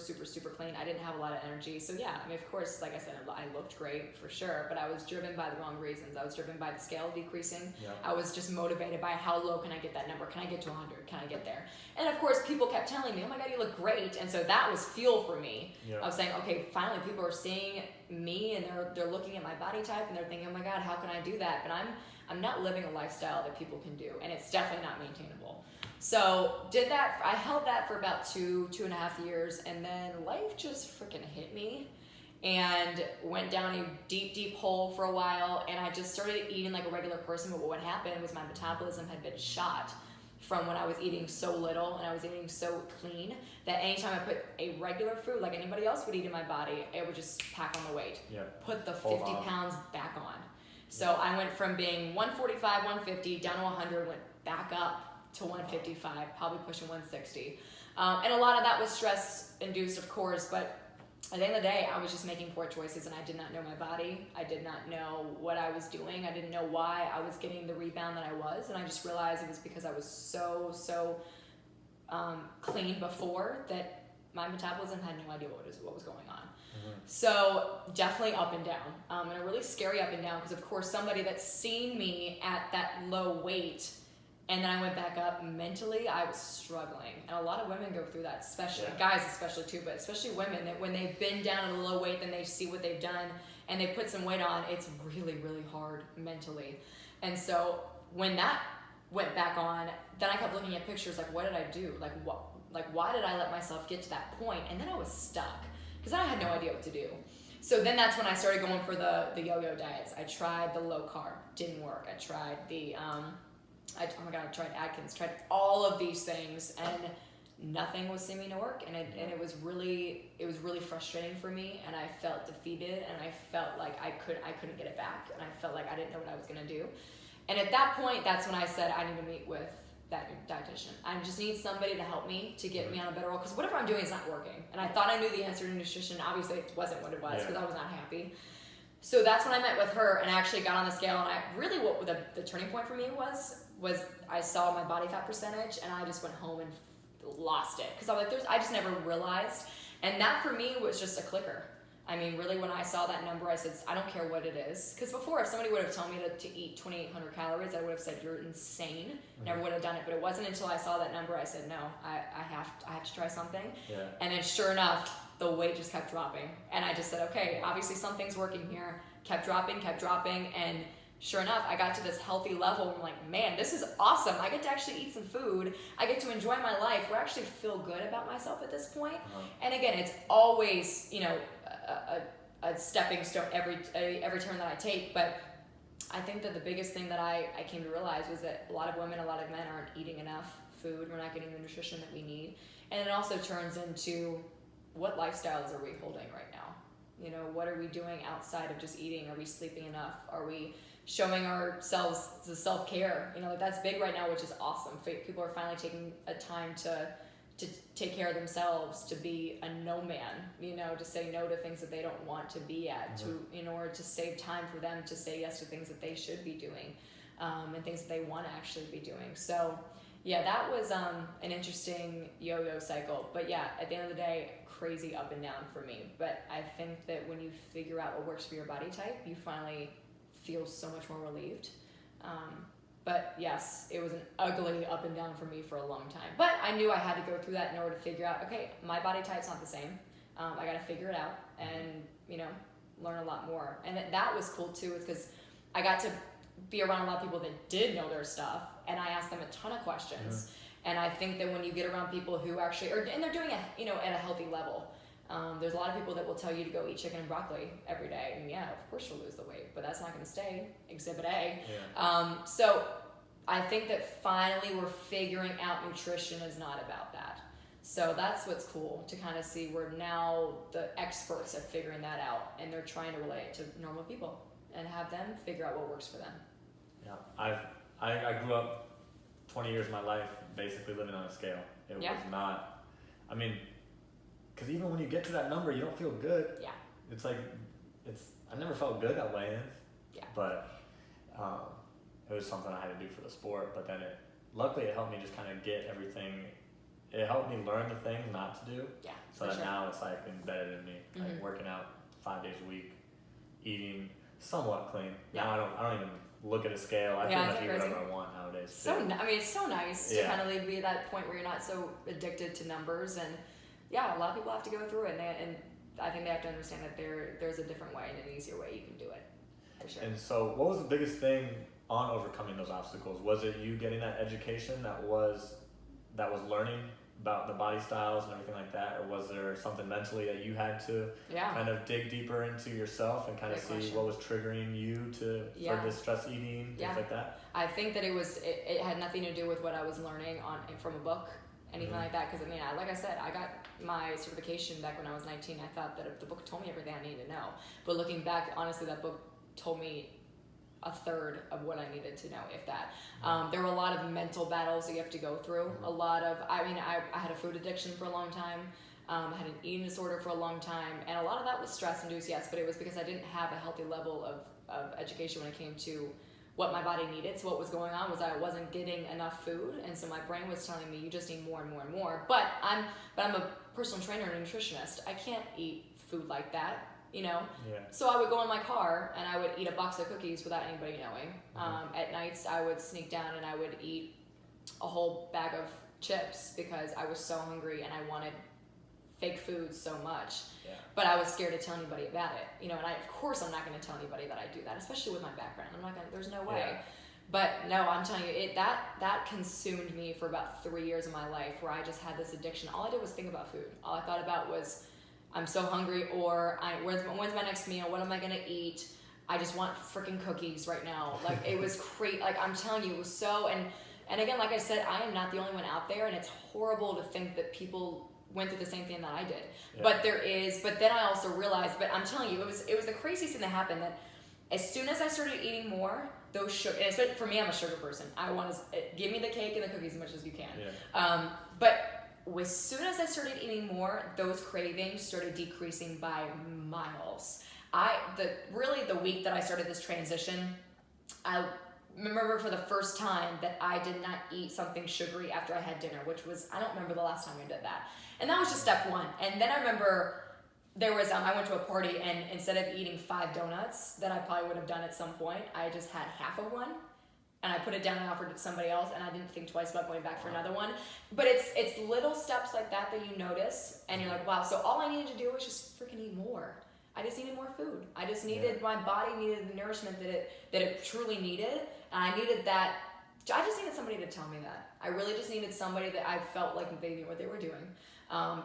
clean. I didn't have a lot of energy. So yeah, I mean, of course, like I said, I looked great for sure, but I was driven by the wrong reasons. I was driven by the scale decreasing. Yep. I was just motivated by how low can I get that number? Can I get to 100? Can I get there? And of course, people kept telling me, oh my God, you look great. And so that was fuel for me. Yep. I was saying, okay, finally people are seeing me and they're looking at my body type and they're thinking, oh my God, how can I do that? But I'm not living a lifestyle that people can do, and it's definitely not maintainable. So did that. I held that for about 2.5 years, and then life just freaking hit me and went down a deep hole for a while, and I just started eating like a regular person. But what happened was my metabolism had been shot from when I was eating so little and I was eating so clean that anytime I put a regular food like anybody else would eat in my body, it would just pack on the weight. Yep. Put the 50 pounds back on. So I went from being 145, 150 down to 100, went back up to 155, probably pushing 160. And a lot of that was stress induced, of course, but at the end of the day, I was just making poor choices and I did not know my body. I did not know what I was doing. I didn't know why I was getting the rebound that I was. And I just realized it was because I was so clean before that my metabolism had no idea what was going on. So definitely up and down, and a really scary up and down, because of course somebody that's seen me at that low weight and then I went back up mentally, I was struggling. And a lot of women go through that, especially guys especially too, but especially women, that when they've been down at a low weight, then they see what they've done and they put some weight on, it's really hard mentally. And so when that went back on, then I kept looking at pictures like, what did I do? Why did I let myself get to that point? And then I was stuck, because I had no idea what to do. So then that's when I started going for the yo-yo diets. I tried the low carb, didn't work. I tried I tried Atkins, tried all of these things, and nothing was seeming to work. And it was really frustrating for me, and I felt defeated, and I felt like I couldn't get it back, and I felt like I didn't know what I was gonna do. And at that point, that's when I said I need to meet with that dietitian. I just need somebody to help me to get me on a better roll, because whatever I'm doing is not working. And I thought I knew the answer to nutrition. Obviously, it wasn't what it was, because I was not happy. So that's when I met with her and I actually got on the scale. And I really, what the turning point for me was I saw my body fat percentage, and I just went home and lost it, because I was like, I just never realized. And that for me was just a clicker. I mean, really, when I saw that number, I said, I don't care what it is. Because before, if somebody would have told me to eat 2,800 calories, I would have said, you're insane. Never would have done it. But it wasn't until I saw that number, I said, no, I have to try something. Yeah. And then sure enough, the weight just kept dropping. And I just said, okay, obviously something's working here. Kept dropping. And sure enough, I got to this healthy level. And I'm like, man, this is awesome. I get to actually eat some food. I get to enjoy my life. Where I actually feel good about myself at this point. And again, it's always, a stepping stone every turn that I take. But I think that the biggest thing that I came to realize was that a lot of women, a lot of men aren't eating enough food. We're not getting the nutrition that we need. And it also turns into, what lifestyles are we holding right now? What are we doing outside of just eating? Are we sleeping enough? Are we showing ourselves the self-care? That's big right now, which is awesome. People are finally taking a time to take care of themselves, to be a no man, to say no to things that they don't want to be at, in order to save time for them to say yes to things that they should be doing, and things that they want to actually be doing. So yeah, that was an interesting yo-yo cycle. But yeah, at the end of the day, crazy up and down for me. But I think that when you figure out what works for your body type, you finally feel so much more relieved. But yes, it was an ugly up and down for me for a long time. But I knew I had to go through that in order to figure out, okay, my body type's not the same. I got to figure it out and, learn a lot more. And that was cool too, because I got to be around a lot of people that did know their stuff, and I asked them a ton of questions. And I think that when you get around people who actually and they're doing it, at a healthy level. There's a lot of people that will tell you to go eat chicken and broccoli every day. And yeah, of course you'll lose the weight, but that's not going to stay. Exhibit A. Yeah. So I think that finally we're figuring out nutrition is not about that. So that's what's cool to kind of see where now the experts are figuring that out, and they're trying to relate it to normal people and have them figure out what works for them.
Yeah, I grew up 20 years of my life basically living on a scale. It was not, because even when you get to that number, you don't feel good. Yeah. It's like, I never felt good at weigh-ins. Yeah. But it was something I had to do for the sport. But then luckily it helped me just kind of get everything. It helped me learn the things not to do. Yeah. So that now it's like embedded in me. Like working out 5 days a week, eating somewhat clean. Yeah. Now I don't even look at a scale. I pretty much eat whatever I want nowadays.
It's so nice to kind of be at that point where you're not so addicted to numbers. And yeah, a lot of people have to go through it, and I think they have to understand that there's a different way and an easier way you can do it. For sure. And
so what was the biggest thing on overcoming those obstacles? Was it you getting that education that was learning about the body styles and everything like that, or was there something mentally that you had to kind of dig deeper into yourself and kind of see what was triggering you for this stress eating, things like that?
I think that it had nothing to do with what I was learning from a book, anything like that, because like I said, I got my certification back when I was 19. I thought that the book told me everything I needed to know, but looking back, honestly, that book told me a third of what I needed to know, if that. There were a lot of mental battles that you have to go through. A lot of, I had a food addiction for a long time. I had an eating disorder for a long time. And a lot of that was stress-induced, yes, but it was because I didn't have a healthy level of education when it came to what my body needed. So what was going on was I wasn't getting enough food, and so my brain was telling me, you just need more and more and more. But I'm a personal trainer and a nutritionist. I can't eat food like that. So I would go in my car and I would eat a box of cookies without anybody knowing. At nights I would sneak down and I would eat a whole bag of chips because I was so hungry and I wanted fake food so much. Yeah. But I was scared to tell anybody about it. And of course I'm not going to tell anybody that I do that, especially with my background. There's no way. Yeah. But no, I'm telling you, that consumed me for about 3 years of my life, where I just had this addiction. All I did was think about food. All I thought about was, I'm so hungry, or when's my next meal? What am I gonna eat? I just want freaking cookies right now. Like, it was crazy. Like, I'm telling you, it was so, and again, like I said, I am not the only one out there, and it's horrible to think that people went through the same thing that I did. Yeah. But then I also realized, but I'm telling you, it was the craziest thing that happened, that As soon as I started eating more, those sugar, and especially for me, I'm a sugar person. I want to give me the cake and the cookies as much as you can.
Yeah.
But as soon as I started eating more, those cravings started decreasing by miles. Really the week that I started this transition, I remember for the first time that I did not eat something sugary after I had dinner, which was, I don't remember the last time I did that. And that was just step one. And then I remember there was, I went to a party, and instead of eating 5 donuts that I probably would have done at some point, I just had half of one. And I put it down and offered it to somebody else, and I didn't think twice about going back for another one. But it's little steps like that you notice, and you're like, wow, so all I needed to do was just freaking eat more. I just needed more food. I just needed, my body needed the nourishment that it truly needed, and I needed that. I just needed somebody to tell me that. I really just needed somebody that I felt like they knew what they were doing,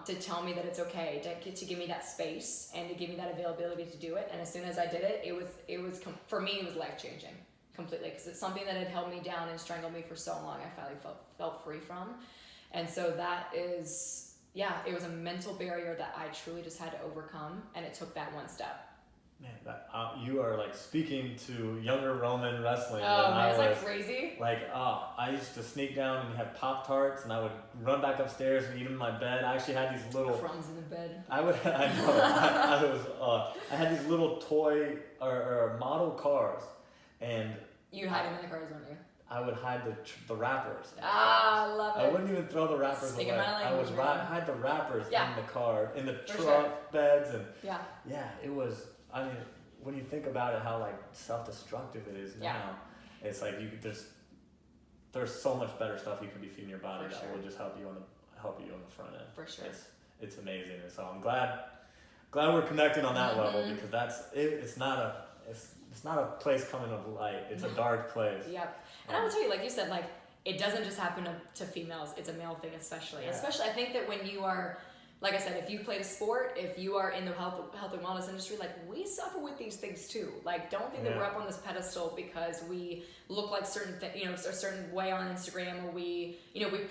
to tell me that it's okay, to give me that space and to give me that availability to do it. And as soon as I did it, it was for me, it was life-changing completely, because it's something that had held me down and strangled me for so long. I finally felt free from. And so that is, it was a mental barrier that I truly just had to overcome, and it took that one step.
Man, you are like speaking to younger Roman wrestling.
Oh man, it's like crazy.
Like, I used to sneak down and have Pop-Tarts, and I would run back upstairs and eat them in my bed. I actually had these little
crumbs in the bed.
I had these little toy or model cars, and
you hide them in the cars, don't you?
I would hide the wrappers.
I love it.
I wouldn't even throw the wrappers away. I would hide the wrappers in the car, in the truck beds, and it was. I mean, when you think about it, how like self-destructive it is now, it's like there's so much better stuff you can be feeding your body will just help you on the front end.
For sure,
it's amazing, and so I'm glad we're connecting on that level, because it's not a place coming of light. It's a dark place.
Yep. And I will tell you, like you said, like it doesn't just happen to females. It's a male thing, especially.
Yeah.
Especially, I think that when you are, like I said, if you played a sport, if you are in the health and wellness industry, like we suffer with these things too. Like, don't think that we're up on this pedestal because we look like a certain way on Instagram, or we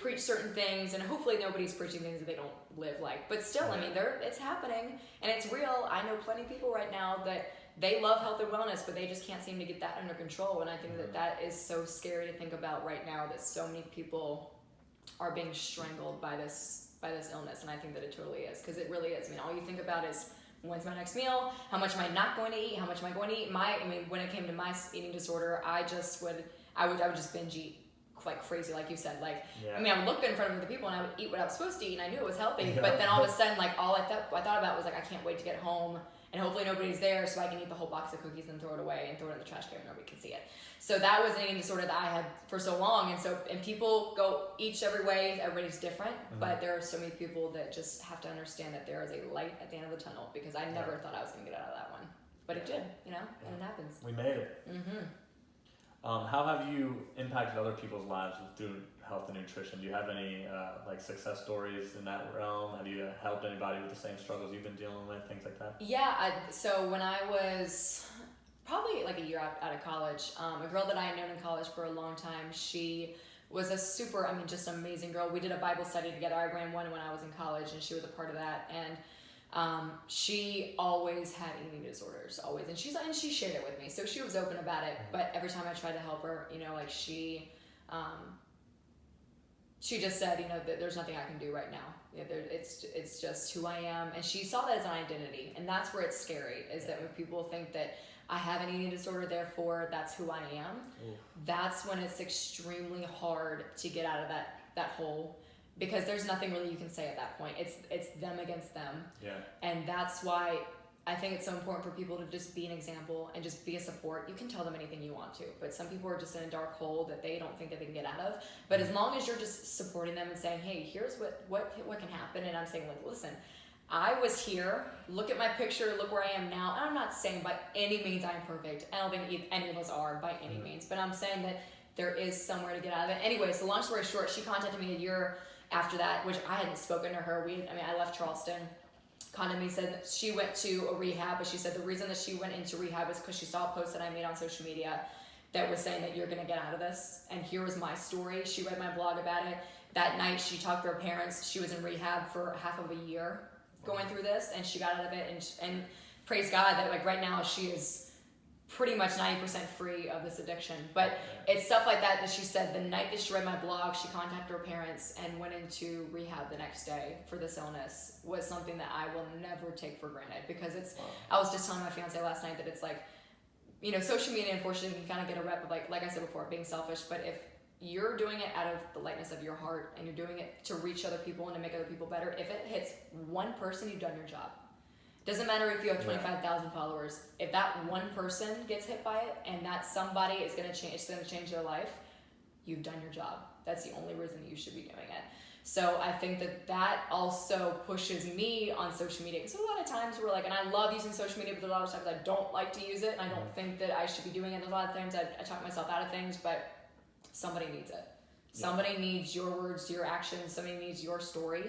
preach certain things, and hopefully nobody's preaching things that they don't live like. But still, I mean, it's happening and it's real. I know plenty of people right now that they love health and wellness, but they just can't seem to get that under control. And I think that is so scary to think about right now, that so many people are being strangled by this illness. And I think that it totally is, because it really is. I mean, all you think about is, when's my next meal? How much am I not going to eat? How much am I going to eat? When it came to my eating disorder, I would just binge eat like crazy, like you said. Like, I mean, I would look in front of other people and I would eat what I was supposed to eat, and I knew it was healthy. But then all of a sudden, like, all I thought about was like, I can't wait to get home and hopefully nobody's there so I can eat the whole box of cookies and throw it away and throw it in the trash can and nobody can see it. So that was an eating disorder that I had for so long. And people go each every way, everybody's different, but there are so many people that just have to understand that there is a light at the end of the tunnel, because I never thought I was going to get out of that one. But it did, and it happens.
We made it. How have you impacted other people's lives through health and nutrition? Do you have any success stories in that realm? Have you helped anybody with the same struggles you've been dealing with, things like that?
Yeah, so when I was probably like a year out of college, a girl that I had known in college for a long time, she was a super, just amazing girl. We did a Bible study together. I ran one when I was in college, and she was a part of that. And she always had eating disorders, always, and she shared it with me, so she was open about it. But every time I tried to help her, she just said, that there's nothing I can do right now. It's just who I am, and she saw that as an identity, and that's where it's scary. Is that when people think that I have an eating disorder, therefore that's who I am. That's when it's extremely hard to get out of that hole. Because there's nothing really you can say at that point. It's them against them. Yeah. And that's why I think it's so important for people to just be an example and just be a support. You can tell them anything you want to, but some people are just in a dark hole that they don't think that they can get out of. But as long as you're just supporting them and saying, hey, here's what can happen, and I'm saying, like, listen, I was here, look at my picture, look where I am now. And I'm not saying by any means I'm perfect. I don't think any of us are by any means, but I'm saying that there is somewhere to get out of it. Anyway, so long story short, she contacted me a year after that, which I hadn't spoken to her. I left Charleston. Contacted me, said that she went to a rehab, but she said the reason that she went into rehab was because she saw a post that I made on social media that was saying that you're going to get out of this. And here was my story. She read my blog about it. That night, she talked to her parents. She was in rehab for half of a year going through this, and she got out of it. And praise God that, like, right now she is pretty much 90% free of this addiction. But it's stuff like that she said the night that she read my blog, she contacted her parents and went into rehab the next day for this illness, was something that I will never take for granted, because I was just telling my fiance last night that it's like, you know, social media, unfortunately, you kind of get a rep of like I said before, being selfish. But if you're doing it out of the lightness of your heart and you're doing it to reach other people and to make other people better, if it hits one person, you've done your job. Doesn't matter if you have 25,000 followers. If that one person gets hit by it and that somebody is going to change, it's going to change their life, you've done your job. That's the only reason that you should be doing it. So I think that also pushes me on social media, because a lot of times we're like, and I love using social media, but there's a lot of times I don't like to use it, and I don't think that I should be doing it. There's a lot of times I talk myself out of things, but somebody needs it. Somebody needs your words, your actions. Somebody needs your story.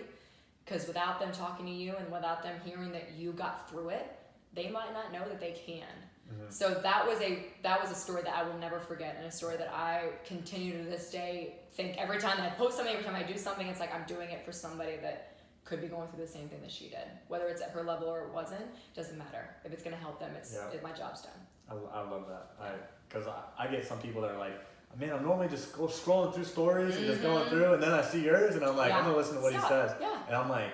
Because without them talking to you and without them hearing that you got through it, they might not know that they can. Mm-hmm. So that was a story that I will never forget, and a story that I continue to this day think every time that I post something, every time I do something, it's like I'm doing it for somebody that could be going through the same thing that she did. Whether it's at her level or it wasn't, doesn't matter. If it's going to help them, my job's done.
I love that. Because I get some people that are like, man, I'm normally just scrolling through stories and just going through, and then I see yours, and I'm like, I'm going to listen to what he says. Yeah. And I'm like,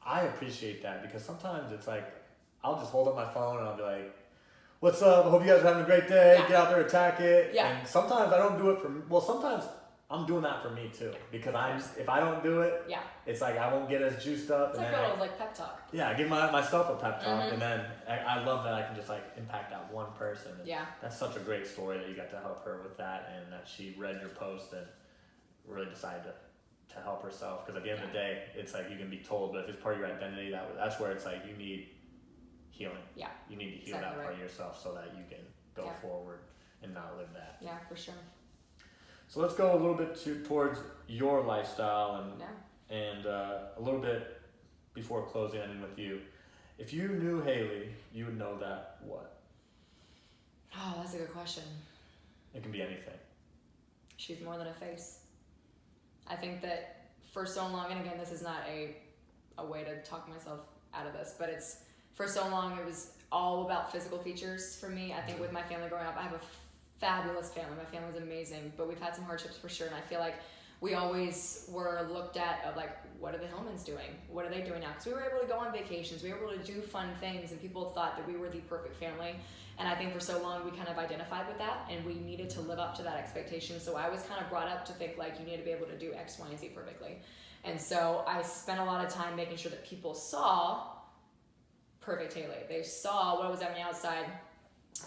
I appreciate that, because sometimes it's like, I'll just hold up my phone and I'll be like, what's up? I hope you guys are having a great day. Yeah. Get out there, attack it. Yeah. And sometimes I don't do it sometimes I'm doing that for me too, because if I don't do it, it's like I won't get as juiced up.
It's like pep talk.
Yeah, I give myself a pep talk, and then I love that I can just like impact that one person. And that's such a great story that you got to help her with that, and that she read your post and really decided to help herself. Because at the end of the day, it's like you can be told, but if it's part of your identity, that's where it's like you need healing. Yeah, you need to heal that part of yourself so that you can go forward and not live that.
Yeah, for sure.
So let's go a little bit towards your lifestyle and a little bit before closing ending with you. If you knew Haley, you would know that what?
Oh, that's a good question.
It can be anything.
She's more than a face. I think that for so long, and again, this is not a way to talk myself out of this, but it's for so long it was all about physical features for me. I think with my family growing up, I have a fabulous family. My family's amazing, but we've had some hardships for sure, and I feel like we always were looked at of like, what are the Hillmans doing? What are they doing now? Because we were able to go on vacations, we were able to do fun things, and people thought that we were the perfect family. And I think for so long we kind of identified with that, and we needed to live up to that expectation. So I was kind of brought up to think like you need to be able to do X, Y, and Z perfectly. And so I spent a lot of time making sure that people saw perfect Haley. They saw what was on the outside.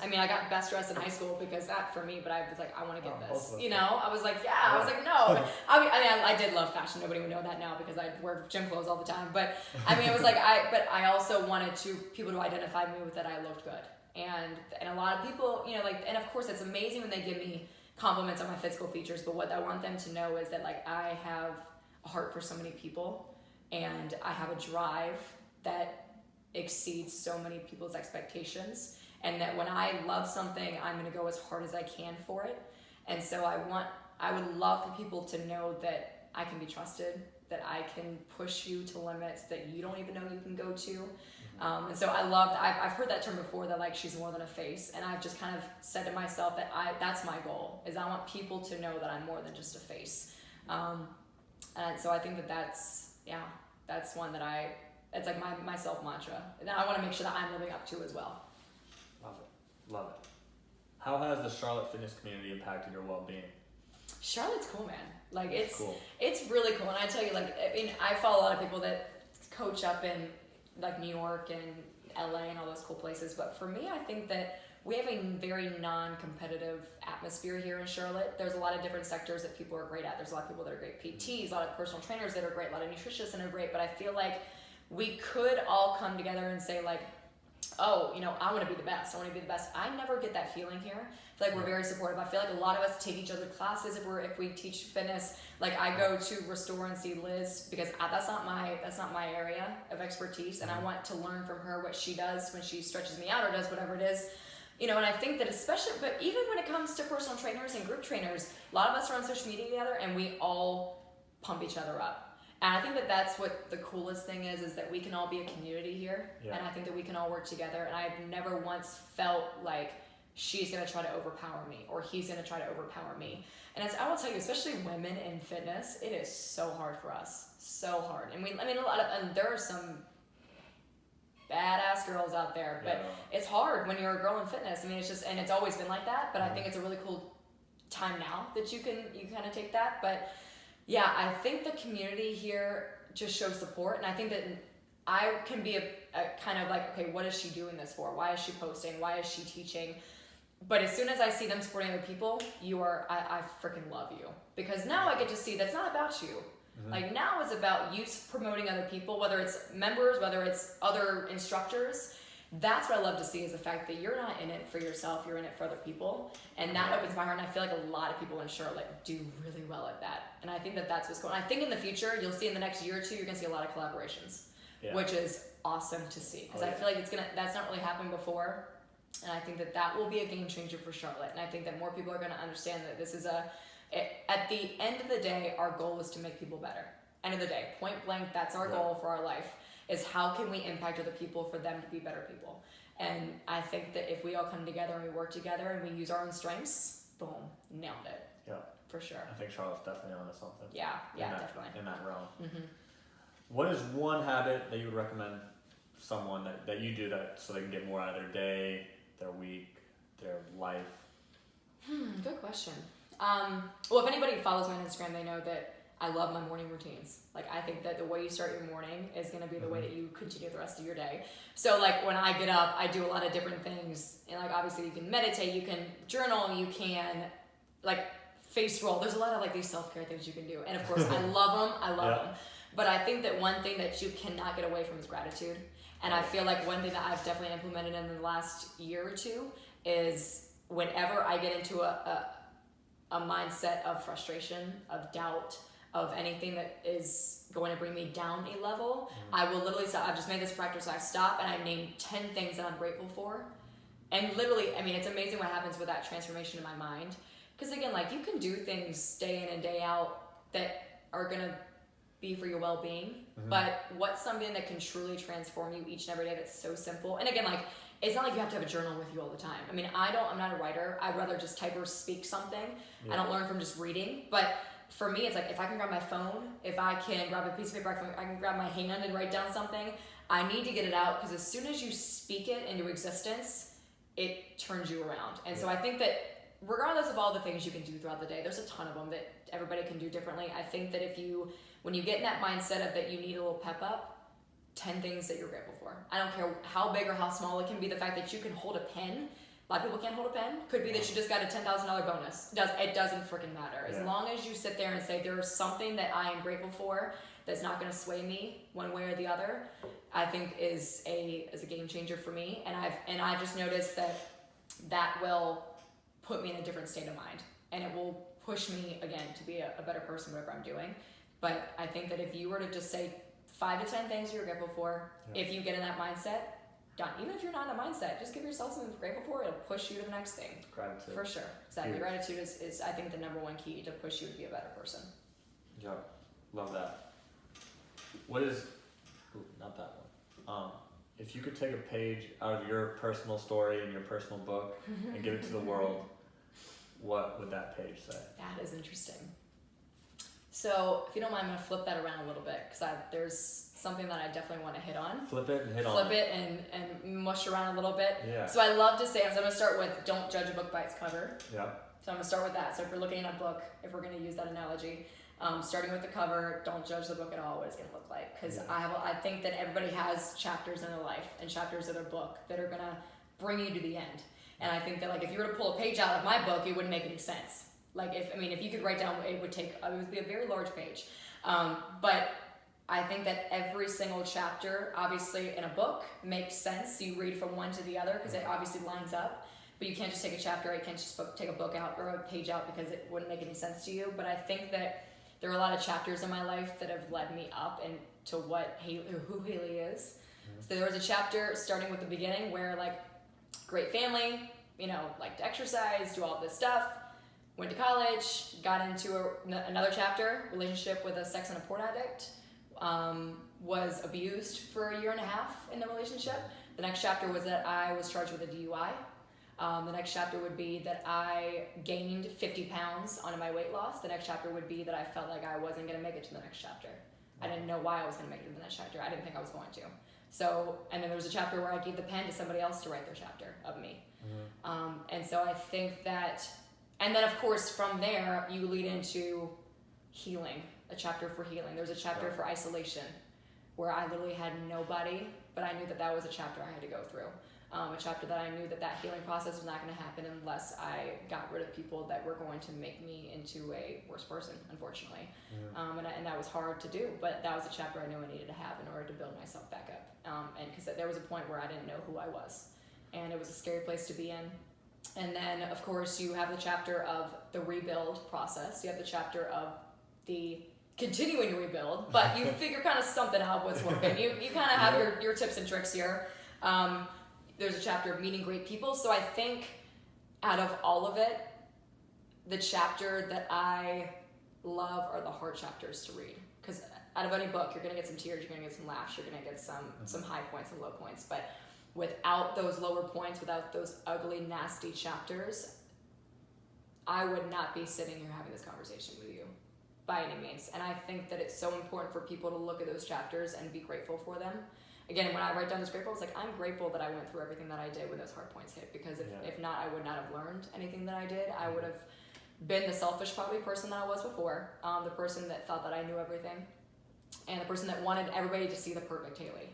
I mean, I got best dressed in high school because that for me, but I was like, I want to get this, you know? I was like, I was like, no. I did love fashion. Nobody would know that now because I wear gym clothes all the time. But I mean, it was like, but I also wanted people to identify me with that I looked good. And a lot of people, you know, like, and of course it's amazing when they give me compliments on my physical features, but what I want them to know is that like, I have a heart for so many people, and I have a drive that exceeds so many people's expectations. And that when I love something, I'm going to go as hard as I can for it. And so I would love for people to know that I can be trusted, that I can push you to limits that you don't even know you can go to. And so I've heard that term before, that like she's more than a face. And I've just kind of said to myself that that's my goal, is I want people to know that I'm more than just a face. And so I think that's one that it's like my self mantra. And I want to make sure that I'm living up to as well.
Love it. How has the Charlotte fitness community impacted your well-being?
Charlotte's cool, man. Like it's really cool. And I tell you, like, I mean, I follow a lot of people that coach up in like New York and LA and all those cool places. But for me, I think that we have a very non-competitive atmosphere here in Charlotte. There's a lot of different sectors that people are great at. There's a lot of people that are great PTs, a lot of personal trainers that are great, a lot of nutritionists that are great. But I feel like we could all come together and say like, oh, you know, I want to be the best. I want to be the best. I never get that feeling here. I feel like we're very supportive. I feel like a lot of us take each other's classes if we teach fitness. Like I go to Restore and see Liz because that's not my area of expertise, and I want to learn from her what she does when she stretches me out or does whatever it is. You know, and I think that especially, but even when it comes to personal trainers and group trainers, a lot of us are on social media together and we all pump each other up. And I think that that's what the coolest thing is that we can all be a community here. Yeah. And I think that we can all work together. And I've never once felt like she's going to try to overpower me, or he's going to try to overpower me. And I will tell you, especially women in fitness, it is so hard for us. So hard. And there are some badass girls out there, but it's hard when you're a girl in fitness. I mean, it's just, and it's always been like that, but I think it's a really cool time now that you kind of take that. But yeah, I think the community here just shows support, and I think that I can be a kind of like, okay, what is she doing this for? Why is she posting? Why is she teaching? But as soon as I see them supporting other people, I freaking love you, because now I get to see that's not about you. Like now it's about you promoting other people, whether it's members, whether it's other instructors. That's what I love to see, is the fact that you're not in it for yourself, you're in it for other people. And that opens my heart, and I feel like a lot of people in Charlotte do really well at that. And I think that that's what's going on. I think in the future, you'll see in the next year or two, you're going to see a lot of collaborations, which is awesome to see. Because I feel like that's not really happened before. And I think that will be a game changer for Charlotte. And I think that more people are going to understand that this is at the end of the day, our goal is to make people better. End of the day, point blank, that's our goal for our life, is how can we impact other people for them to be better people. And I think that if we all come together and we work together and we use our own strengths, boom, nailed it. Yeah. For sure.
I think Charlotte's definitely onto something.
Yeah, definitely.
In that realm. What is one habit that you would recommend someone that you do that so they can get more out of their day, their week, their life?
Good question. Well, if anybody follows me on Instagram, they know that I love my morning routines. Like, I think that the way you start your morning is going to be the way that you continue the rest of your day. So, like, when I get up, I do a lot of different things. And, like, obviously you can meditate, you can journal, you can, like, face roll. There's a lot of, like, these self-care things you can do. And, of course, I love them. But I think that one thing that you cannot get away from is gratitude. And I feel like one thing that I've definitely implemented in the last year or two is whenever I get into a mindset of frustration, of doubt, of anything that is going to bring me down a level, I will literally stop. I've just made this practice. I stop and I name 10 things that I'm grateful for. And literally, I mean, it's amazing what happens with that transformation in my mind. Because again, like, you can do things day in and day out that are going to be for your well-being. But what's something that can truly transform you each and every day that's so simple? And again, like, it's not like you have to have a journal with you all the time. I mean, I'm not a writer. I'd rather just type or speak something. I don't learn from just reading. But for me, it's like, if I can grab my phone, if I can grab a piece of paper, I can grab my hand and write down something, I need to get it out, because as soon as you speak it into existence, it turns you around. And so I think that regardless of all the things you can do throughout the day, there's a ton of them that everybody can do differently. I think that when you get in that mindset of that you need a little pep up, 10 things that you're grateful for. I don't care how big or how small. It can be the fact that you can hold a pen. A lot of people can't hold a pen. Could be that you just got a $10,000 bonus. It doesn't freaking matter. As long as you sit there and say, there is something that I am grateful for that's not going to sway me one way or the other, I think is a game changer for me. And I've just noticed that will put me in a different state of mind, and it will push me again to be a better person, whatever I'm doing. But I think that if you were to just say 5 to 10 things you're grateful for, if you get in that mindset, done. Even if you're not in a mindset, just give yourself something to be grateful for. It'll push you to the next thing.
Gratitude.
For sure. Exactly. Huge. Gratitude is, I think, the number one key to push you to be a better person.
Yeah. Love that. What is... Ooh, not that one. If you could take a page out of your personal story and your personal book and give it to the world, what would that page say?
That is interesting. So, if you don't mind, I'm going to flip that around a little bit, because there's something that I definitely want to hit on.
Flip it and hit on.
Flip it and mush around a little bit.
Yeah.
So I love to say, I'm going to start with, don't judge a book by its cover.
Yeah.
So I'm going to start with that. So if you're looking at a book, if we're going to use that analogy, starting with the cover, don't judge the book at all, what it's going to look like. Because I think that everybody has chapters in their life and chapters of their book that are going to bring you to the end. And I think that, like, if you were to pull a page out of my book, it wouldn't make any sense. Like, if you could write down, it would be a very large page. But I think that every single chapter, obviously in a book, makes sense. You read from one to the other because it obviously lines up. But you can't just take a chapter, you can't just take a book out or a page out because it wouldn't make any sense to you. But I think that there are a lot of chapters in my life that have led me up and to who Haley is. So there was a chapter starting with the beginning where, like, great family, liked to exercise, do all this stuff. Went to college, got into another chapter, relationship with a sex and a porn addict. Was abused for a year and a half in the relationship. The next chapter was that I was charged with a DUI. The next chapter would be that I gained 50 pounds on my weight loss. The next chapter would be that I felt like I wasn't going to make it to the next chapter. I didn't know why I was going to make it to the next chapter. I didn't think I was going to. So, and then there was a chapter where I gave the pen to somebody else to write their chapter of me. And so I think that, and then of course from there you lead into healing, a chapter for healing. There's a chapter for isolation where I literally had nobody, but I knew that that was a chapter I had to go through. A chapter that I knew that that healing process was not going to happen unless I got rid of people that were going to make me into a worse person, unfortunately. And that was hard to do, but that was a chapter I knew I needed to have in order to build myself back up. And because there was a point where I didn't know who I was, and it was a scary place to be in. And then, of course, you have the chapter of the rebuild process. You have the chapter of the continuing to rebuild, but you figure kind of something out what's working. You kind of have your tips and tricks here. There's a chapter of meeting great people. So I think out of all of it, the chapter that I love are the hard chapters to read. Because out of any book, you're going to get some tears, you're going to get some laughs, you're going to get some high points and low points. But without those lower points, without those ugly, nasty chapters, I would not be sitting here having this conversation with you by any means. And I think that it's so important for people to look at those chapters and be grateful for them. Again, when I write down this grateful, it's like, I'm grateful that I went through everything that I did when those hard points hit, because if not, I would not have learned anything that I did. I would have been the selfish, probably, person that I was before, the person that thought that I knew everything, and the person that wanted everybody to see the perfect Haley.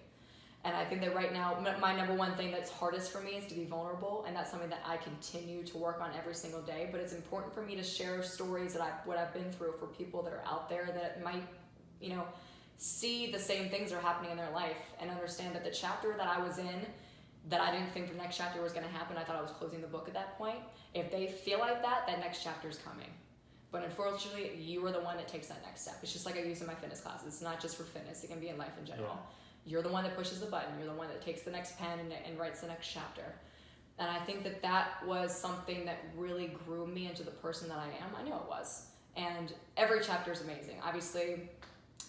And I think that right now, my number one thing that's hardest for me is to be vulnerable, and that's something that I continue to work on every single day. But it's important for me to share stories that what I've been through for people that are out there that might, see the same things that are happening in their life and understand that the chapter that I was in, that I didn't think the next chapter was going to happen, I thought I was closing the book at that point. If they feel like that next chapter is coming. But unfortunately, you are the one that takes that next step. It's just like I use in my fitness classes. It's not just for fitness. It can be in life in general. You're the one that pushes the button. You're the one that takes the next pen and writes the next chapter. And I think that was something that really grew me into the person that I am. I know it was. And every chapter is amazing. Obviously,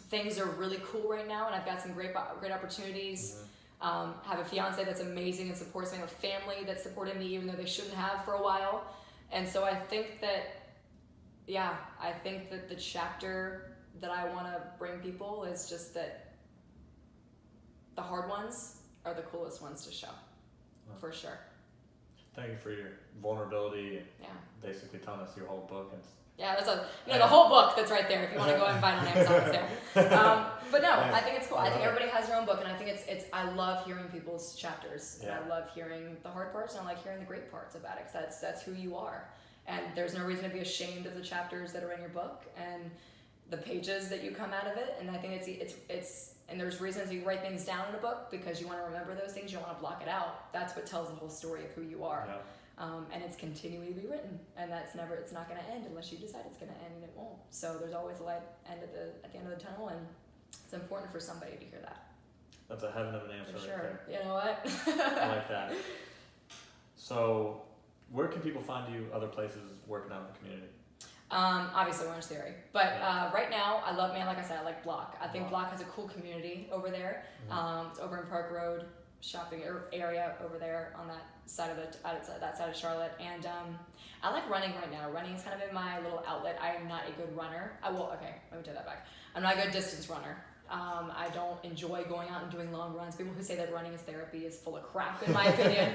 things are really cool right now, and I've got some great opportunities. Have a fiance that's amazing and supports me. I have a family that supported me even though they shouldn't have for a while. And so I think that, the chapter that I want to bring people is just that the hard ones are the coolest ones to show, for sure.
Thank you for your vulnerability and basically telling us your whole book.
That's the whole book that's right there. If you want to go and buy it on Amazon, it's there. But no, I think it's cool. I think everybody has their own book, and I think it's. I love hearing people's chapters, and I love hearing the hard parts, and I like hearing the great parts about it, because that's who you are. And there's no reason to be ashamed of the chapters that are in your book and the pages that you come out of it. And I think it's and there's reasons you write things down in a book because you want to remember those things. You don't want to block it out. That's what tells the whole story of who you are. And it's continually to be written, and it's not going to end unless you decide it's going to end, and it won't. So there's always a light at the end of the tunnel, and it's important for somebody to hear that.
That's a heaven of an answer.
For sure.
Right there.
You know what?
I like that. So, where can people find you other places working out in the community?
Obviously Orange Theory, but right now I like Block. I think Block has a cool community over there. It's over in Park Road shopping area over there on that side of Charlotte, and I like running right now. Running is kind of in my little outlet. I am not a good runner. Let me take that back. I'm not a good distance runner. I don't enjoy going out and doing long runs. People who say that running is therapy is full of crap, in my opinion.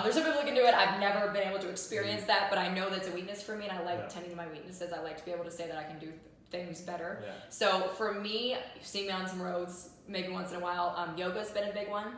There's some people who can do it. I've never been able to experience that, but I know that's a weakness for me, and I like tending to my weaknesses. I like to be able to say that I can do things better. So for me, you see me on some roads maybe once in a while. Yoga's been a big one.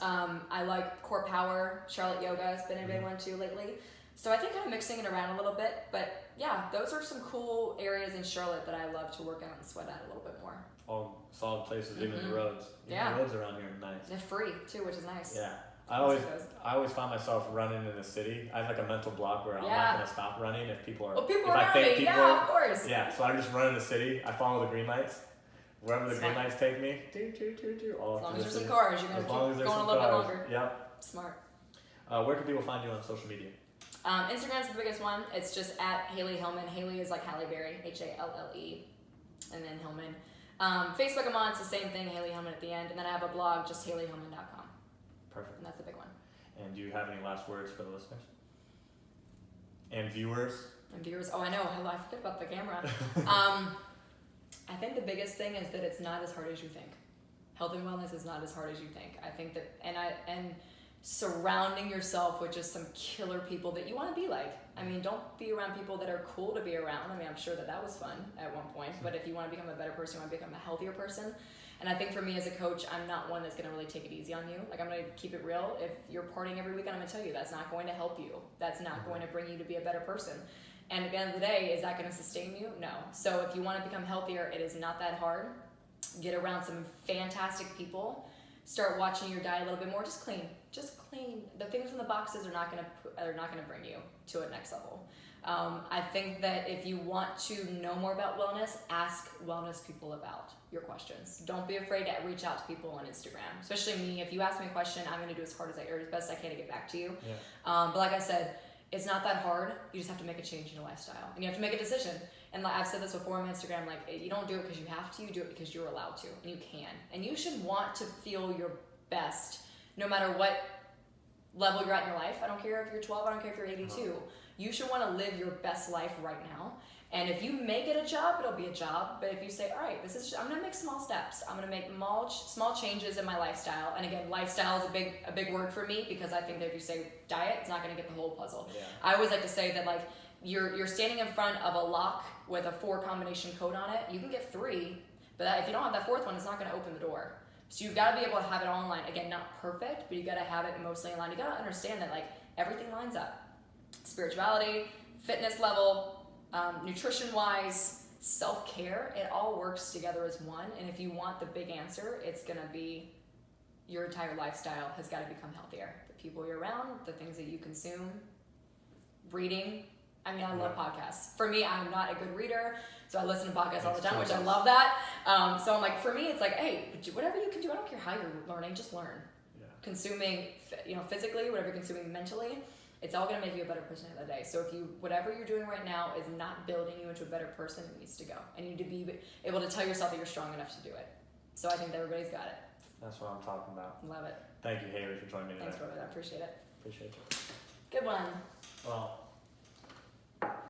I like Core Power. Charlotte Yoga has been a big one too lately. So I think kind of mixing it around a little bit, but those are some cool areas in Charlotte that I love to work out and sweat out a little bit more.
All solid places, even the roads. Even the roads around here are nice.
They're free too, which is nice.
Yeah. I always find myself running in the city. I have like a mental block where I'm not going to stop running if people are.
Well, people are around me. Of course.
Yeah, so I just run in the city. I follow the green lights. Wherever the green lights take me.
As long as there's some cars, you're going to keep going a little bit longer.
Yep.
Smart.
Where can people find you on social media?
Instagram's the biggest one. It's just at Halle Hillman. Haley is like Halle Berry, Halle, and then Hillman. Facebook I'm on, it's the same thing, Halle Hillman at the end. And then I have a blog, just HaleyHillman.com.
Perfect.
And that's the big one.
And do you have any last words for the listeners? And viewers?
And viewers, oh, I know, I forget about the camera. I think the biggest thing is that it's not as hard as you think. Health and wellness is not as hard as you think. I think that, and surrounding yourself with just some killer people that you want to be like. I mean, don't be around people that are cool to be around. I mean, I'm sure that was fun at one point, but if you want to become a better person, you want to become a healthier person. And I think for me as a coach, I'm not one that's going to really take it easy on you. Like, I'm going to keep it real. If you're partying every weekend, I'm going to tell you that's not going to help you. That's not going to bring you to be a better person. And at the end of the day, is that going to sustain you? No. So if you want to become healthier, it is not that hard. Get around some fantastic people. Start watching your diet a little bit more. Just clean. The things in the boxes are not going to bring you to a next level. I think that if you want to know more about wellness, ask wellness people about your questions. Don't be afraid to reach out to people on Instagram. Especially me. If you ask me a question, I'm going to do as best I can to get back to you.
Yeah.
But like I said, it's not that hard. You just have to make a change in your lifestyle, and you have to make a decision. And I've said this before on Instagram, like, you don't do it because you have to, you do it because you're allowed to, and you can. And you should want to feel your best no matter what level you're at in your life. I don't care if you're 12, I don't care if you're 82. You should want to live your best life right now. And if you make it a job, it'll be a job. But if you say, all right, I'm going to make small steps. I'm going to make small changes in my lifestyle. And again, lifestyle is a big word for me, because I think that if you say diet, it's not going to get the whole puzzle.
Yeah.
I always like to say that, like, you're standing in front of a lock with a 4 combination code on it. You can get 3, but if you don't have that 4th one, it's not going to open the door. So you've got to be able to have it all in line. Again, not perfect, but you got to have it mostly in line. You got to understand that, like, everything lines up. Spirituality, fitness level, nutrition-wise, self-care, it all works together as one. And if you want the big answer, it's going to be your entire lifestyle has got to become healthier. The people you're around, the things that you consume, reading. I mean, I love podcasts. For me, I'm not a good reader, so I listen to podcasts all the time, which I love that. So I'm like, for me, it's like, hey, whatever you can do, I don't care how you're learning, just learn. Yeah. Consuming, physically, whatever you're consuming mentally, it's all going to make you a better person at the end of the day. So whatever you're doing right now is not building you into a better person, it needs to go. And you need to be able to tell yourself that you're strong enough to do it. So I think that everybody's got it.
That's what I'm talking about.
Love it.
Thank you, Haley, for joining me today.
Thanks, Robert. I appreciate it.
Appreciate you.
Good one.
Well,